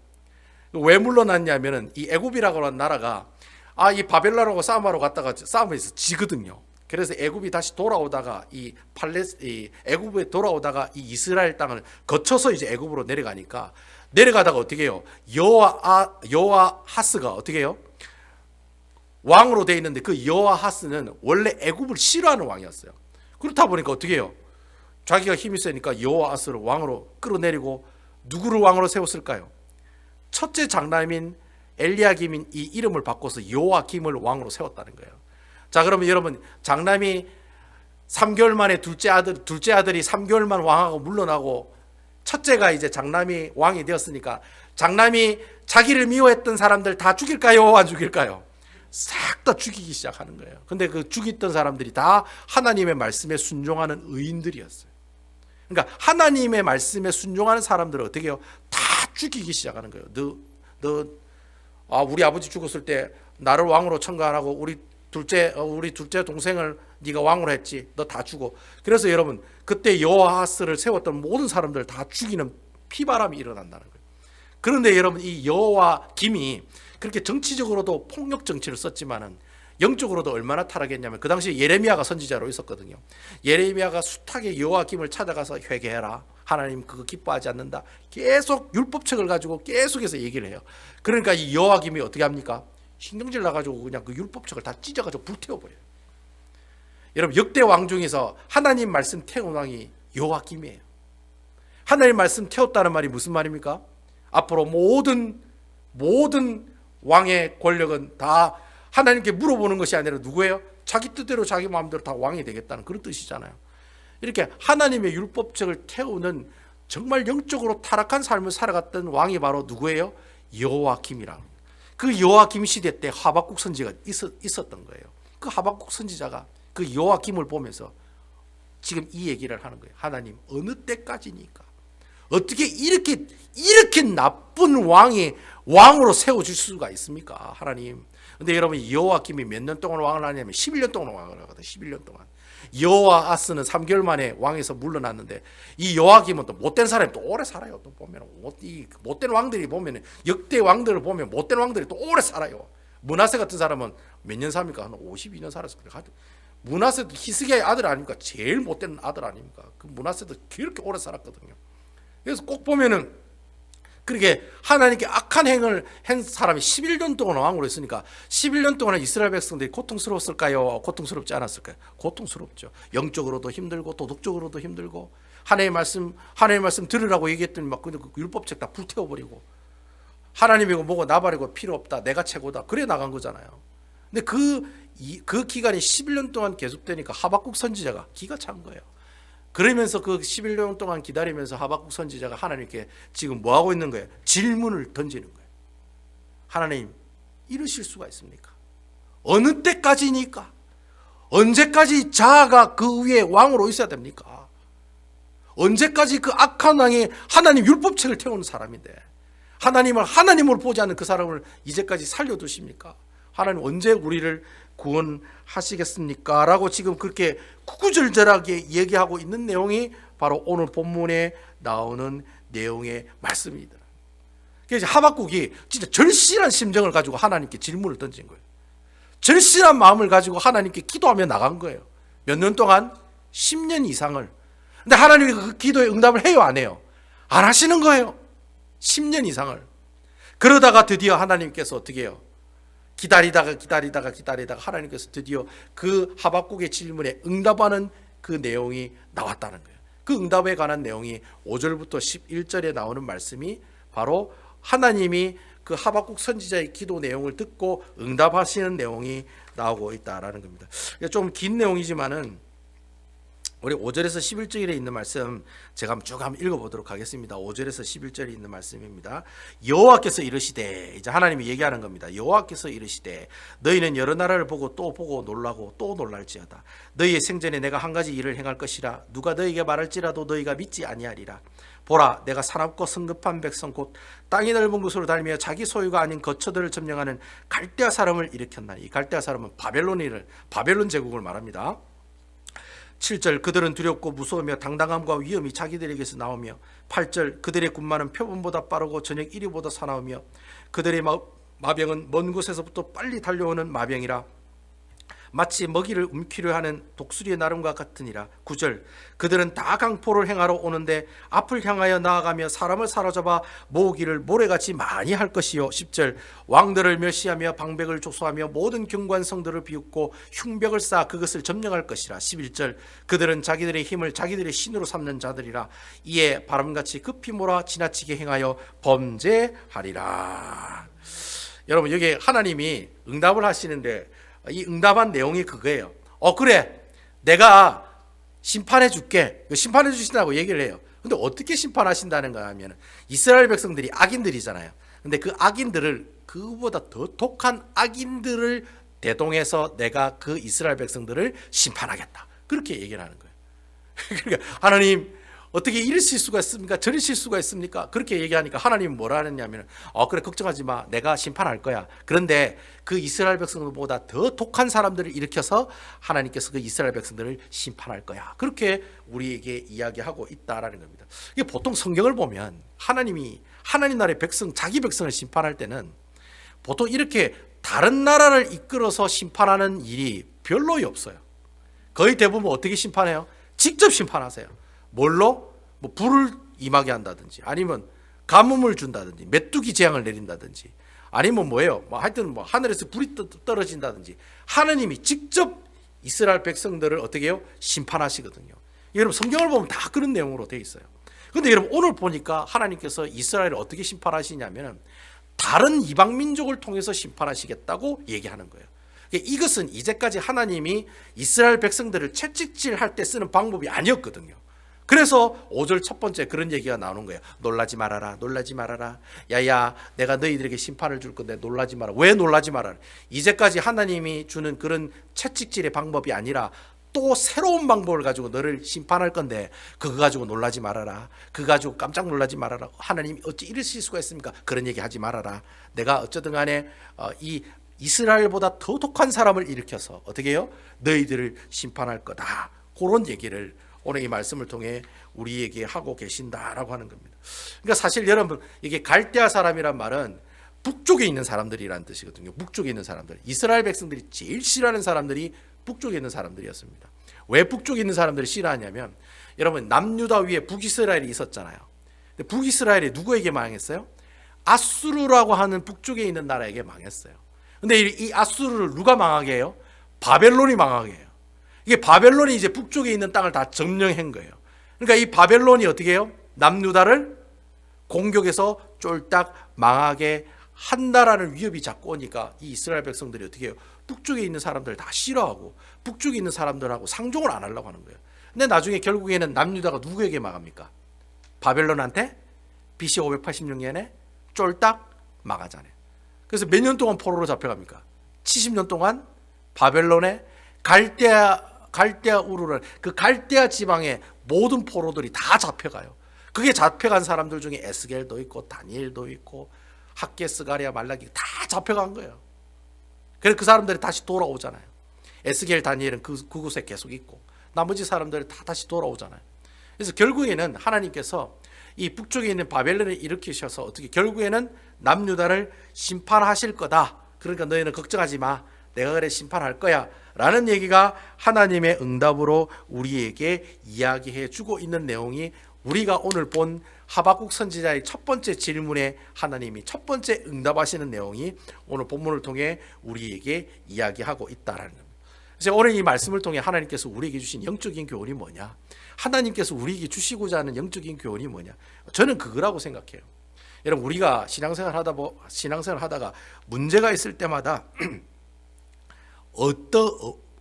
왜 물러났냐면은 이 애굽이라고 하는 나라가 이 바벨론하고 싸움하러 갔다가 싸움에서 지거든요. 그래서 애굽이 다시 돌아오다가 애굽에 돌아오다가 이 이스라엘 땅을 거쳐서 이제 애굽으로 내려가다가 어떻게 해요? 여호아하스가 어떻게 해요? 왕으로 돼 있는데 그 여호아하스는 원래 애굽을 싫어하는 왕이었어요. 그렇다 보니까 어떻게 해요? 자기가 힘이 세니까 여호아하스를 왕으로 끌어내리고 누구를 왕으로 세웠을까요? 첫째 장남인 엘리야김인 이 이름을 바꿔서 여호와김을 왕으로 세웠다는 거예요. 자, 그러면 여러분 장남이 3개월 만에 둘째 아들이 3개월만 왕하고 물러나고 첫째가 이제 장남이 왕이 되었으니까 장남이 자기를 미워했던 사람들 다 죽일까요? 안 죽일까요? 싹 다 죽이기 시작하는 거예요. 근데 그 죽였던 사람들이 다 하나님의 말씀에 순종하는 의인들이었어요. 그러니까 하나님의 말씀에 순종하는 사람들을 어떻게 해요? 다 죽이기 시작하는 거예요. 우리 아버지 죽었을 때 나를 왕으로 천거 안 하고 우리 둘째 동생을 네가 왕으로 했지. 너 다 죽어. 그래서 여러분 그때 여호아하스를 세웠던 모든 사람들 다 죽이는 피바람이 일어난다는 거예요. 그런데 여러분 이 여호와김이 그렇게 정치적으로도 폭력 정치를 썼지만은 영적으로도 얼마나 타락했냐면 그 당시에 예레미야가 선지자로 있었거든요. 예레미야가 숱하게 여호와김을 찾아가서 회개해라. 하나님 그거 기뻐하지 않는다. 계속 율법책을 가지고 계속해서 얘기를 해요. 그러니까 이 여호와김이 어떻게 합니까? 신경질 나가지고 그냥 그 율법책을 다 찢어가지고 불태워버려요. 여러분 역대 왕 중에서 하나님 말씀 태운 왕이 여호와김이에요. 하나님 말씀 태웠다는 말이 무슨 말입니까? 앞으로 모든 왕의 권력은 다 하나님께 물어보는 것이 아니라 누구예요? 자기 뜻대로 자기 마음대로 다 왕이 되겠다는 그런 뜻이잖아요. 이렇게 하나님의 율법책을 태우는 정말 영적으로 타락한 삶을 살아갔던 왕이 바로 누구예요? 여호와김이랑. 그 여호와김 시대 때 하박국 선지자가 있었던 거예요. 그 하박국 선지자가 그 여호와김을 보면서 지금 이 얘기를 하는 거예요. 하나님, 어느 때까지니까? 어떻게 이렇게 나쁜 왕으로 세워줄 수가 있습니까? 하나님. 근데 여러분, 여호와김이 몇 년 동안 왕을 하냐면 11년 동안 왕을 하거든. 11년 동안. 여호아스는 3개월 만에 왕에서 물러났는데, 이 여호와김은 또 못된 사람이 또 오래 살아요. 또 보면 이 못된 왕들이 보면, 역대 왕들을 보면 못된 왕들이 또 오래 살아요. 므낫세 같은 사람은 몇 년 삽니까? 한 52년 살았을 거예요. 므낫세도 히스기야의 아들 아닙니까? 제일 못된 아들 아닙니까? 그 므낫세도 그렇게 오래 살았거든요. 그래서 꼭 보면은 그렇게 하나님께 악한 행을 한 사람이 11년 동안 왕으로 있으니까 11년 동안 이스라엘 백성들이 고통스러웠을까요? 고통스럽지 않았을까요? 고통스럽죠. 영적으로도 힘들고 도덕적으로도 힘들고, 하나님의 말씀 들으라고 얘기했더니 막 그 율법책 다 불태워버리고, 하나님이고 뭐고 나발이고 필요 없다, 내가 최고다, 그래 나간 거잖아요. 근데 그 기간이 11년 동안 계속되니까 하박국 선지자가 기가 찬 거예요. 그러면서 그 11년 동안 기다리면서 하박국 선지자가 하나님께 지금 뭐 하고 있는 거예요? 질문을 던지는 거예요. 하나님, 이러실 수가 있습니까? 어느 때까지니까? 언제까지 자아가 그 위에 왕으로 있어야 됩니까? 언제까지 그 악한 왕이 하나님 율법책을 태우는 사람인데 하나님을 하나님으로 보지 않는 그 사람을 이제까지 살려두십니까? 하나님 언제 우리를 구원하시겠습니까? 라고 지금 그렇게 구구절절하게 얘기하고 있는 내용이 바로 오늘 본문에 나오는 내용의 말씀입니다. 그래서 하박국이 진짜 절실한 심정을 가지고 하나님께 질문을 던진 거예요. 절실한 마음을 가지고 하나님께 기도하며 나간 거예요. 몇 년 동안? 10년 이상을. 근데 하나님이 그 기도에 응답을 해요, 안 해요? 안 하시는 거예요. 10년 이상을. 그러다가 드디어 하나님께서 어떻게 해요? 기다리다가 하나님께서 드디어 그 하박국의 질문에 응답하는 그 내용이 나왔다는 거예요. 그 응답에 관한 내용이 5절부터 11절에 나오는 말씀이 바로 하나님이 그 하박국 선지자의 기도 내용을 듣고 응답하시는 내용이 나오고 있다라는 겁니다. 좀 긴 내용이지만은 우리 5절에서 11절에 있는 말씀 제가 쭉 한번 읽어보도록 하겠습니다. 5절에서 11절에 있는 말씀입니다. 여호와께서 이르시되, 이제 하나님이 얘기하는 겁니다. 여호와께서 이르시되, 너희는 여러 나라를 보고 또 보고 놀라고 또 놀랄지어다. 너희의 생전에 내가 한 가지 일을 행할 것이라. 누가 너희에게 말할지라도 너희가 믿지 아니하리라. 보라, 내가 사납고 성급한 백성 곧 땅이 넓은 곳으로 달리며 자기 소유가 아닌 거처들을 점령하는 갈대아 사람을 일으켰나니. 이 갈대아 사람은 바벨론 제국을 말합니다. 7절, 그들은 두렵고 무서우며 당당함과 위엄이 자기들에게서 나오며, 8절, 그들의 군마는 표범보다 빠르고 저녁 이리보다 사나우며 그들의 마병은 먼 곳에서부터 빨리 달려오는 마병이라 마치 먹이를 움키려 하는 독수리의 나름과 같으니라. 9절, 그들은 다 강포를 행하러 오는데 앞을 향하여 나아가며 사람을 사로잡아 모으기를 모래같이 많이 할 것이요. 10절, 왕들을 멸시하며 방백을 조소하며 모든 경관성들을 비웃고 흉벽을 쌓아 그것을 점령할 것이라. 11절, 그들은 자기들의 힘을 자기들의 신으로 삼는 자들이라. 이에 바람같이 급히 몰아 지나치게 행하여 범죄하리라. 여러분, 여기 하나님이 응답을 하시는데 이 응답한 내용이 그거예요. 그래, 내가 심판해 줄게. 심판해 주신다고 얘기를 해요. 근데 어떻게 심판하신다는 거야 하면, 이스라엘 백성들이 악인들이잖아요. 근데 그 악인들을, 그보다 더 독한 악인들을 대동해서 내가 그 이스라엘 백성들을 심판하겠다, 그렇게 얘기를 하는 거예요. 그러니까 하나님, 어떻게 이러실 수가 있습니까? 저러실 수가 있습니까? 그렇게 얘기하니까 하나님은 뭐라 하느냐면, 그래, 걱정하지 마, 내가 심판할 거야. 그런데 그 이스라엘 백성들보다 더 독한 사람들을 일으켜서 하나님께서 그 이스라엘 백성들을 심판할 거야, 그렇게 우리에게 이야기하고 있다라는 겁니다. 이게 보통 성경을 보면 하나님이 하나님 나라의 백성, 자기 백성을 심판할 때는 보통 이렇게 다른 나라를 이끌어서 심판하는 일이 별로 없어요. 거의 대부분 어떻게 심판해요? 직접 심판하세요. 뭘로? 뭐 불을 임하게 한다든지, 아니면 가뭄을 준다든지, 메뚜기 재앙을 내린다든지, 아니면 뭐예요? 하여튼 하늘에서 불이 떨어진다든지, 하나님이 직접 이스라엘 백성들을 어떻게 해요? 심판하시거든요. 여러분, 성경을 보면 다 그런 내용으로 되어 있어요. 그런데 여러분, 오늘 보니까 하나님께서 이스라엘을 어떻게 심판하시냐면 다른 이방 민족을 통해서 심판하시겠다고 얘기하는 거예요. 이것은 이제까지 하나님이 이스라엘 백성들을 채찍질할 때 쓰는 방법이 아니었거든요. 그래서 5절 첫 번째 그런 얘기가 나오는 거예요. 놀라지 말아라, 놀라지 말아라. 야야, 내가 너희들에게 심판을 줄 건데 놀라지 마라. 왜 놀라지 말아라? 이제까지 하나님이 주는 그런 채찍질의 방법이 아니라 또 새로운 방법을 가지고 너를 심판할 건데 그거 가지고 놀라지 말아라. 그거 가지고 깜짝 놀라지 말아라. 하나님이 어찌 이러실 수가 있습니까? 그런 얘기 하지 말아라. 내가 어쩌든 간에 이 이스라엘보다 더 독한 사람을 일으켜서 어떻게 해요? 너희들을 심판할 거다. 그런 얘기를 오늘 이 말씀을 통해 우리에게 하고 계신다라고 하는 겁니다. 그러니까 사실 여러분, 이게 갈대아 사람이란 말은 북쪽에 있는 사람들이라는 뜻이거든요. 북쪽에 있는 사람들. 이스라엘 백성들이 제일 싫어하는 사람들이 북쪽에 있는 사람들이었습니다. 왜 북쪽에 있는 사람들이 싫어하냐면, 여러분 남유다 위에 북이스라엘이 있었잖아요. 근데 북이스라엘이 누구에게 망했어요? 아수르라고 하는 북쪽에 있는 나라에게 망했어요. 근데 이 아수르를 누가 망하게 해요? 바벨론이 망하게 해요. 이게 바벨론이 이제 북쪽에 있는 땅을 다 점령한 거예요. 그러니까 이 바벨론이 어떻게 해요? 남유다를 공격해서 쫄딱 망하게 한다라는 위협이 자꾸 오니까 이 이스라엘 백성들이 어떻게 해요? 북쪽에 있는 사람들을 다 싫어하고 북쪽에 있는 사람들하고 상종을 안 하려고 하는 거예요. 근데 나중에 결국에는 남유다가 누구에게 망합니까? 바벨론한테 BC 586년에 쫄딱 망하잖아요. 그래서 몇 년 동안 포로로 잡혀갑니까? 70년 동안 바벨론의 갈대아 우르라는 그 갈대아 지방의 모든 포로들이 다 잡혀가요. 그게 잡혀간 사람들 중에 에스겔도 있고 다니엘도 있고 학개, 스가랴, 말라기 다 잡혀간 거예요. 그래서 그 사람들이 다시 돌아오잖아요. 에스겔, 다니엘은 그곳에 계속 있고 나머지 사람들이 다 다시 돌아오잖아요. 그래서 결국에는 하나님께서 이 북쪽에 있는 바벨론을 일으키셔서 어떻게 결국에는 남유다를 심판하실 거다. 그러니까 너희는 걱정하지 마. 내가 그래 심판할 거야 라는 얘기가 하나님의 응답으로 우리에게 이야기해 주고 있는 내용이 우리가 오늘 본 하박국 선지자의 첫 번째 질문에 하나님이 첫 번째 응답하시는 내용이 오늘 본문을 통해 우리에게 이야기하고 있다라는 겁니다. 그래서 오늘 이 말씀을 통해 하나님께서 우리에게 주신 영적인 교훈이 뭐냐? 하나님께서 우리에게 주시고자 하는 영적인 교훈이 뭐냐? 저는 그거라고 생각해요. 여러분, 우리가 신앙생활 하다가 문제가 있을 때마다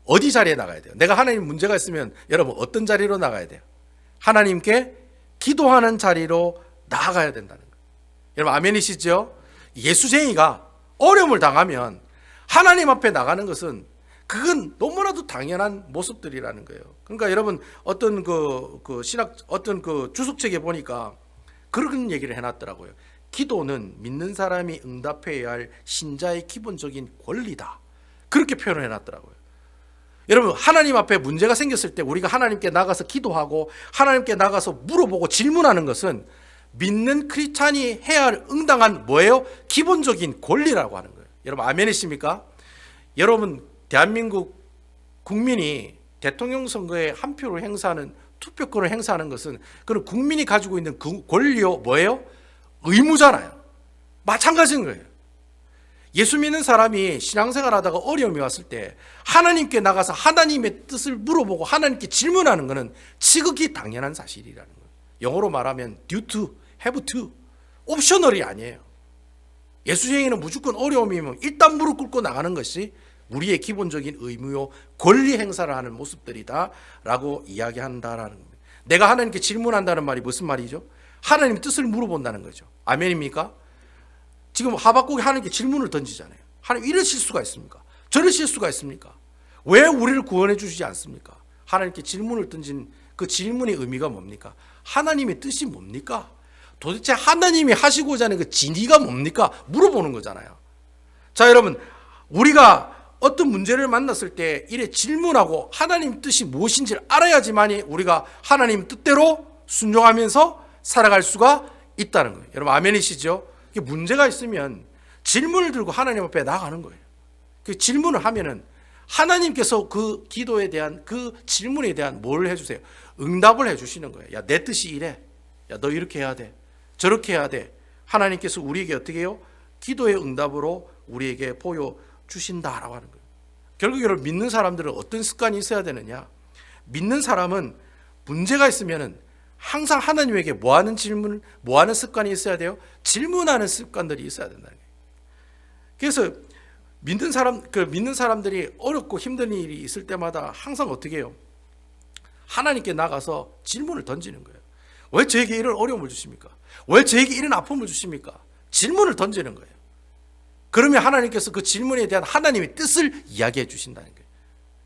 어디 자리에 나가야 돼요? 내가 하나님 문제가 있으면 여러분 어떤 자리로 나가야 돼요? 하나님께 기도하는 자리로 나아가야 된다는 거예요. 여러분 아멘이시죠? 예수쟁이가 어려움을 당하면 하나님 앞에 나가는 것은 그건 너무나도 당연한 모습들이라는 거예요. 그러니까 여러분 어떤 신학 어떤 주석책에 보니까 그런 얘기를 해놨더라고요. 기도는 믿는 사람이 응답해야 할 신자의 기본적인 권리다. 그렇게 표현을 해놨더라고요. 여러분 하나님 앞에 문제가 생겼을 때 우리가 하나님께 나가서 기도하고 하나님께 나가서 물어보고 질문하는 것은 믿는 크리스찬이 해야 할 응당한 뭐예요? 기본적인 권리라고 하는 거예요. 여러분 아멘이십니까? 여러분 대한민국 국민이 대통령 선거에 한 표를 행사하는 투표권을 행사하는 것은 그런 국민이 가지고 있는 그 권리요 뭐예요? 의무잖아요. 마찬가지인 거예요. 예수 믿는 사람이 신앙생활 하다가 어려움이 왔을 때 하나님께 나가서 하나님의 뜻을 물어보고 하나님께 질문하는 것은 지극히 당연한 사실이라는 거예요. 영어로 말하면 due to, have to, 옵셔널이 아니에요. 예수쟁이는 무조건 어려움이면 일단 무릎 꿇고 나가는 것이 우리의 기본적인 의무요 권리 행사를 하는 모습들이다 라고 이야기한다라는 겁니다. 내가 하나님께 질문한다는 말이 무슨 말이죠? 하나님의 뜻을 물어본다는 거죠. 아멘입니까? 지금 하박국이 하나님께 질문을 던지잖아요. 하나님 이러실 수가 있습니까? 저러실 수가 있습니까? 왜 우리를 구원해 주시지 않습니까? 하나님께 질문을 던진 그 질문의 의미가 뭡니까? 하나님의 뜻이 뭡니까? 도대체 하나님이 하시고자 하는 그 진의가 뭡니까? 물어보는 거잖아요. 자 여러분 우리가 어떤 문제를 만났을 때 이래 질문하고 하나님 뜻이 무엇인지를 알아야지만이 우리가 하나님 뜻대로 순종하면서 살아갈 수가 있다는 거예요. 여러분 아멘이시죠? 문제가 있으면 질문을 들고 하나님 앞에 나가는 거예요. 그 질문을 하면은 하나님께서 그 기도에 대한 그 질문에 대한 뭘 해주세요? 응답을 해주시는 거예요. 야, 내 뜻이 이래. 야, 너 이렇게 해야 돼. 저렇게 해야 돼. 하나님께서 우리에게 어떻게 해요? 기도의 응답으로 우리에게 보여주신다라고 하는 거예요. 결국 여러분 믿는 사람들은 어떤 습관이 있어야 되느냐? 믿는 사람은 문제가 있으면은 항상 하나님에게 뭐하는 질문, 뭐하는 습관이 있어야 돼요? 질문하는 습관들이 있어야 된다는 거예요. 그래서 믿는 사람들이 어렵고 힘든 일이 있을 때마다 항상 어떻게 해요? 하나님께 나가서 질문을 던지는 거예요. 왜 저에게 이런 어려움을 주십니까? 왜 저에게 이런 아픔을 주십니까? 질문을 던지는 거예요. 그러면 하나님께서 그 질문에 대한 하나님의 뜻을 이야기해 주신다는 거예요.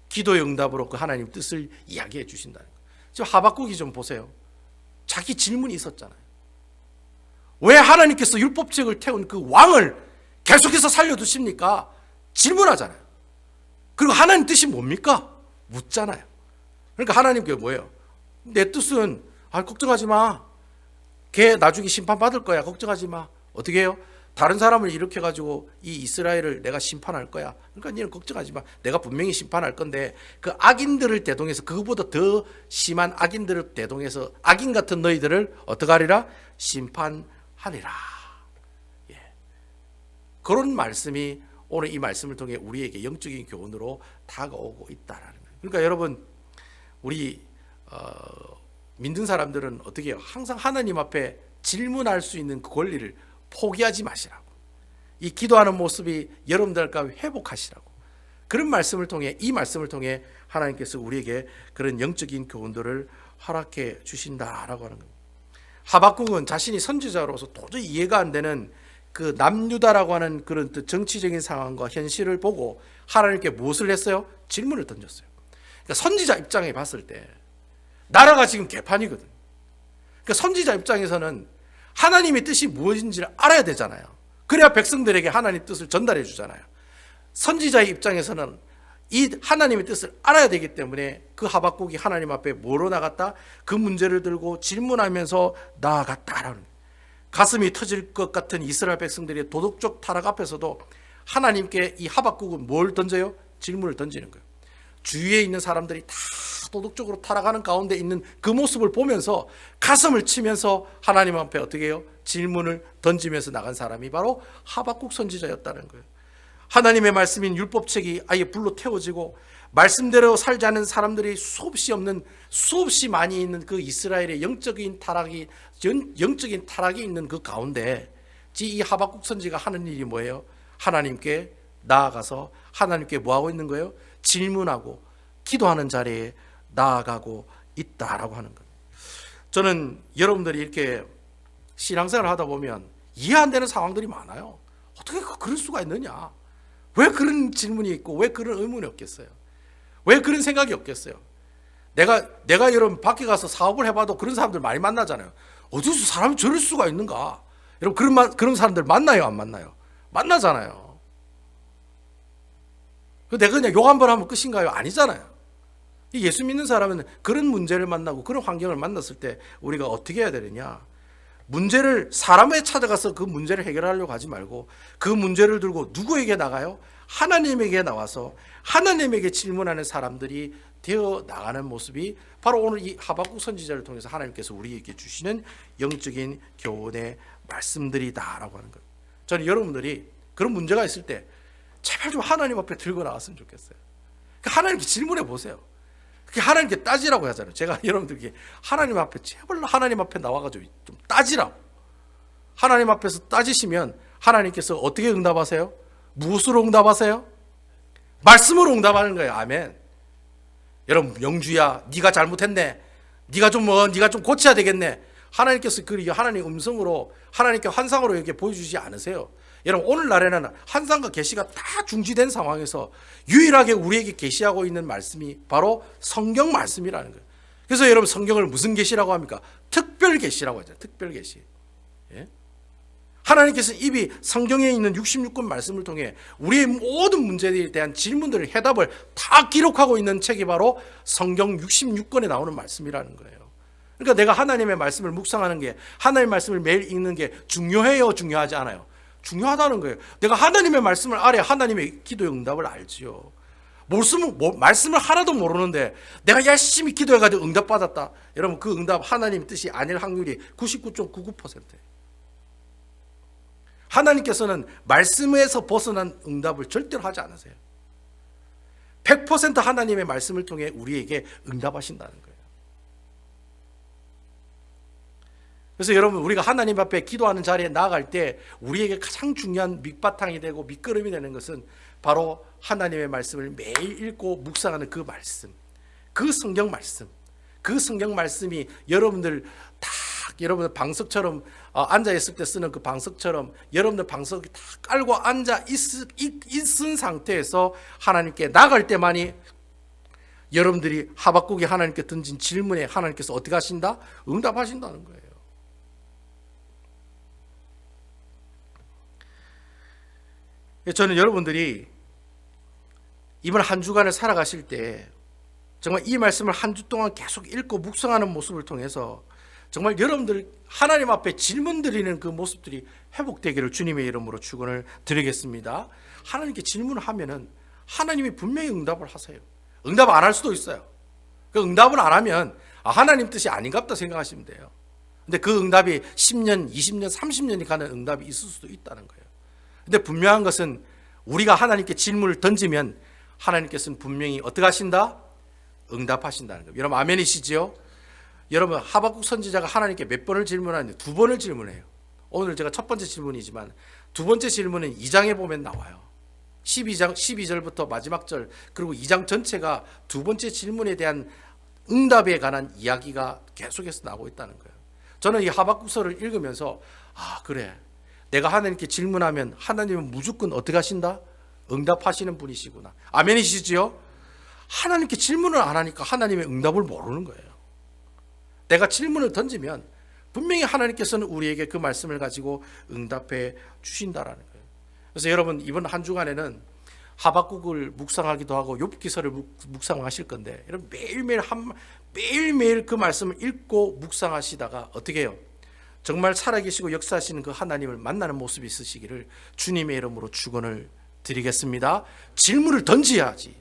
기도의 응답으로 그 하나님의 뜻을 이야기해 주신다는 거예요. 지금 하박국이 좀 보세요. 자기 질문이 있었잖아요. 왜 하나님께서 율법책을 태운 그 왕을 계속해서 살려두십니까? 질문하잖아요. 그리고 하나님 뜻이 뭡니까? 묻잖아요. 그러니까 하나님께 뭐예요? 내 뜻은 걱정하지 마. 걔 나중에 심판받을 거야. 걱정하지 마. 어떻게 해요? 다른 사람을 일으켜가지고 이 이스라엘을 내가 심판할 거야. 그러니까 너는 걱정하지 마. 내가 분명히 심판할 건데 그 악인들을 대동해서 그거보다 더 심한 악인들을 대동해서 악인 같은 너희들을 어떻게 하리라? 심판하리라. 예. 그런 말씀이 오늘 이 말씀을 통해 우리에게 영적인 교훈으로 다가오고 있다라는 거예요. 그러니까 여러분 우리 믿는 사람들은 어떻게 해요? 항상 하나님 앞에 질문할 수 있는 그 권리를 포기하지 마시라고. 이 기도하는 모습이 여러분들과 회복하시라고. 그런 말씀을 통해 이 말씀을 통해 하나님께서 우리에게 그런 영적인 교훈들을 허락해 주신다라고 하는 겁니다. 하박국은 자신이 선지자로서 도저히 이해가 안 되는 그 남유다라고 하는 그런 정치적인 상황과 현실을 보고 하나님께 무엇을 했어요? 질문을 던졌어요. 그러니까 선지자 입장에 봤을 때 나라가 지금 개판이거든. 그러니까 선지자 입장에서는 하나님의 뜻이 무엇인지를 알아야 되잖아요. 그래야 백성들에게 하나님의 뜻을 전달해 주잖아요. 선지자의 입장에서는 이 하나님의 뜻을 알아야 되기 때문에 그 하박국이 하나님 앞에 뭐로 나갔다? 그 문제를 들고 질문하면서 나아갔다라는 거예요. 가슴이 터질 것 같은 이스라엘 백성들의 도덕적 타락 앞에서도 하나님께 이 하박국은 뭘 던져요? 질문을 던지는 거예요. 주위에 있는 사람들이 다 도덕적으로 타락하는 가운데 있는 그 모습을 보면서 가슴을 치면서 하나님 앞에 어떻게 해요? 질문을 던지면서 나간 사람이 바로 하박국 선지자였다는 거예요. 하나님의 말씀인 율법책이 아예 불로 태워지고 말씀대로 살지 않은 사람들이 수없이 많이 있는 그 이스라엘의 영적인 타락이 있는 그 가운데 이 하박국 선지가 하는 일이 뭐예요? 하나님께 나아가서 하나님께 뭐하고 있는 거예요? 질문하고 기도하는 자리에 나아가고 있다라고 하는 거예요. 저는 여러분들이 이렇게 신앙생활을 하다 보면 이해 안 되는 상황들이 많아요. 어떻게 그럴 수가 있느냐? 왜 그런 질문이 있고 왜 그런 의문이 없겠어요? 왜 그런 생각이 없겠어요? 내가 여러분 밖에 가서 사업을 해봐도 그런 사람들 많이 만나잖아요. 어디서 사람이 저럴 수가 있는가? 여러분 그런 사람들 만나요, 안 만나요? 만나잖아요. 내가 그냥 욕 한 번 하면 끝인가요? 아니잖아요. 예수 믿는 사람은 그런 문제를 만나고 그런 환경을 만났을 때 우리가 어떻게 해야 되느냐? 문제를 사람에 찾아가서 그 문제를 해결하려고 하지 말고 그 문제를 들고 누구에게 나가요? 하나님에게 나와서 하나님에게 질문하는 사람들이 되어 나가는 모습이 바로 오늘 이 하박국 선지자를 통해서 하나님께서 우리에게 주시는 영적인 교훈의 말씀들이다라고 하는 거예요. 저는 여러분들이 그런 문제가 있을 때 제발 좀 하나님 앞에 들고 나왔으면 좋겠어요. 하나님께 질문해 보세요. 그게 하나님께 따지라고 하잖아요. 제가 여러분들에게 하나님 앞에 제발 하나님 앞에 나와가지고 좀 따지라고. 하나님 앞에서 따지시면 하나님께서 어떻게 응답하세요? 무엇으로 응답하세요? 말씀으로 응답하는 거예요. 아멘. 여러분 영주야, 네가 잘못했네. 네가 좀 고쳐야 되겠네. 하나님께서 그 하나님 음성으로 하나님께 환상으로 이렇게 보여주지 않으세요. 여러분 오늘날에는 환상과 계시가 다 중지된 상황에서 유일하게 우리에게 계시하고 있는 말씀이 바로 성경 말씀이라는 거예요. 그래서 여러분 성경을 무슨 계시라고 합니까? 특별 계시라고 하죠. 특별 계시. 예? 하나님께서 이미 성경에 있는 66권 말씀을 통해 우리의 모든 문제에 대한 질문들을 해답을 다 기록하고 있는 책이 바로 성경 66권에 나오는 말씀이라는 거예요. 그러니까 내가 하나님의 말씀을 묵상하는 게 하나님의 말씀을 매일 읽는 게 중요해요? 중요하지 않아요? 중요하다는 거예요. 내가 하나님의 말씀을 알아야 하나님의 기도의 응답을 알지요. 말씀을 하나도 모르는데 내가 열심히 기도해가지고 응답받았다. 여러분 그 응답 하나님 뜻이 아닐 확률이 99.99%예요. 하나님께서는 말씀에서 벗어난 응답을 절대로 하지 않으세요. 100% 하나님의 말씀을 통해 우리에게 응답하신다는 거예요. 그래서 여러분, 우리가 하나님 앞에 기도하는 자리에 나아갈 때 우리에게 가장 중요한 밑바탕이 되고 밑거름이 되는 것은 바로 하나님의 말씀을 매일 읽고 묵상하는 그 말씀, 그 성경 말씀, 그 성경 말씀이 여러분들 방석처럼 앉아 있을 때 쓰는 그 방석처럼 여러분들 방석이 다 깔고 앉아 있은 상태에서 하나님께 나갈 때만이 여러분들이 하박국이 하나님께 던진 질문에 하나님께서 어떻게 하신다? 응답하신다는 거예요. 저는 여러분들이 이번 한 주간을 살아가실 때 정말 이 말씀을 한 주 동안 계속 읽고 묵상하는 모습을 통해서 정말 여러분들 하나님 앞에 질문 드리는 그 모습들이 회복되기를 주님의 이름으로 축원을 드리겠습니다. 하나님께 질문을 하면은 하나님이 분명히 응답을 하세요. 응답 안 할 수도 있어요. 그 응답을 안 하면 하나님 뜻이 아닌갑다 생각하시면 돼요. 근데 그 응답이 10년, 20년, 30년이 가는 응답이 있을 수도 있다는 거예요. 근데 분명한 것은 우리가 하나님께 질문을 던지면 하나님께서는 분명히 어떻게 하신다? 응답하신다는 거예요. 여러분 아멘이시지요? 여러분 하박국 선지자가 하나님께 몇 번을 질문하는데 2번을 질문해요. 오늘 제가 첫 번째 질문이지만 두 번째 질문은 2장에 보면 나와요. 12절부터 마지막 절 그리고 2장 전체가 두 번째 질문에 대한 응답에 관한 이야기가 계속해서 나오고 있다는 거예요. 저는 이 하박국서를 읽으면서 그래, 내가 하나님께 질문하면 하나님은 무조건 어떻게 하신다? 응답하시는 분이시구나. 아멘이시지요? 하나님께 질문을 안 하니까 하나님의 응답을 모르는 거예요. 내가 질문을 던지면 분명히 하나님께서는 우리에게 그 말씀을 가지고 응답해 주신다라는 거예요. 그래서 여러분 이번 한 주간에는 하박국을 묵상하기도 하고 욥기서를 묵상하실 건데 여러분 매일매일 그 말씀을 읽고 묵상하시다가 어떻게 해요? 정말 살아계시고 역사하시는 그 하나님을 만나는 모습이 있으시기를 주님의 이름으로 축원을 드리겠습니다. 질문을 던져야지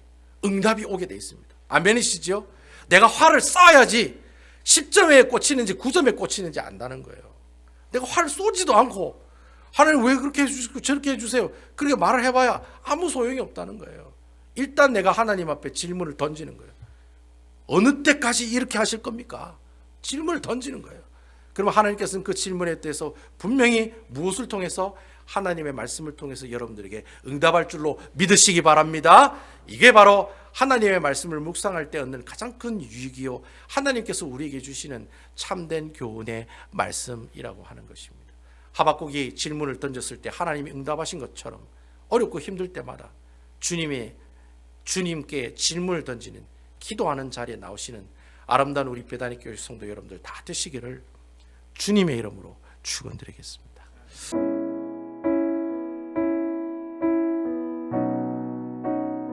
응답이 오게 돼 있습니다. 아멘이시죠? 내가 화를 쏴야지 10점에 꽂히는지 9점에 꽂히는지 안다는 거예요. 내가 화를 쏘지도 않고 하나님 왜 그렇게 해주시고 저렇게 해주세요 그렇게 말을 해봐야 아무 소용이 없다는 거예요. 일단 내가 하나님 앞에 질문을 던지는 거예요. 어느 때까지 이렇게 하실 겁니까? 질문을 던지는 거예요. 그러면 하나님께서는 그 질문에 대해서 분명히 무엇을 통해서 하나님의 말씀을 통해서 여러분들에게 응답할 줄로 믿으시기 바랍니다. 이게 바로 하나님의 말씀을 묵상할 때 얻는 가장 큰 유익이요 하나님께서 우리에게 주시는 참된 교훈의 말씀이라고 하는 것입니다. 하박국이 질문을 던졌을 때 하나님이 응답하신 것처럼 어렵고 힘들 때마다 주님께 질문을 던지는 기도하는 자리에 나오시는 아름다운 우리 베다니 교회 성도 여러분들 다 되시기를 주님의 이름으로 축원드리겠습니다.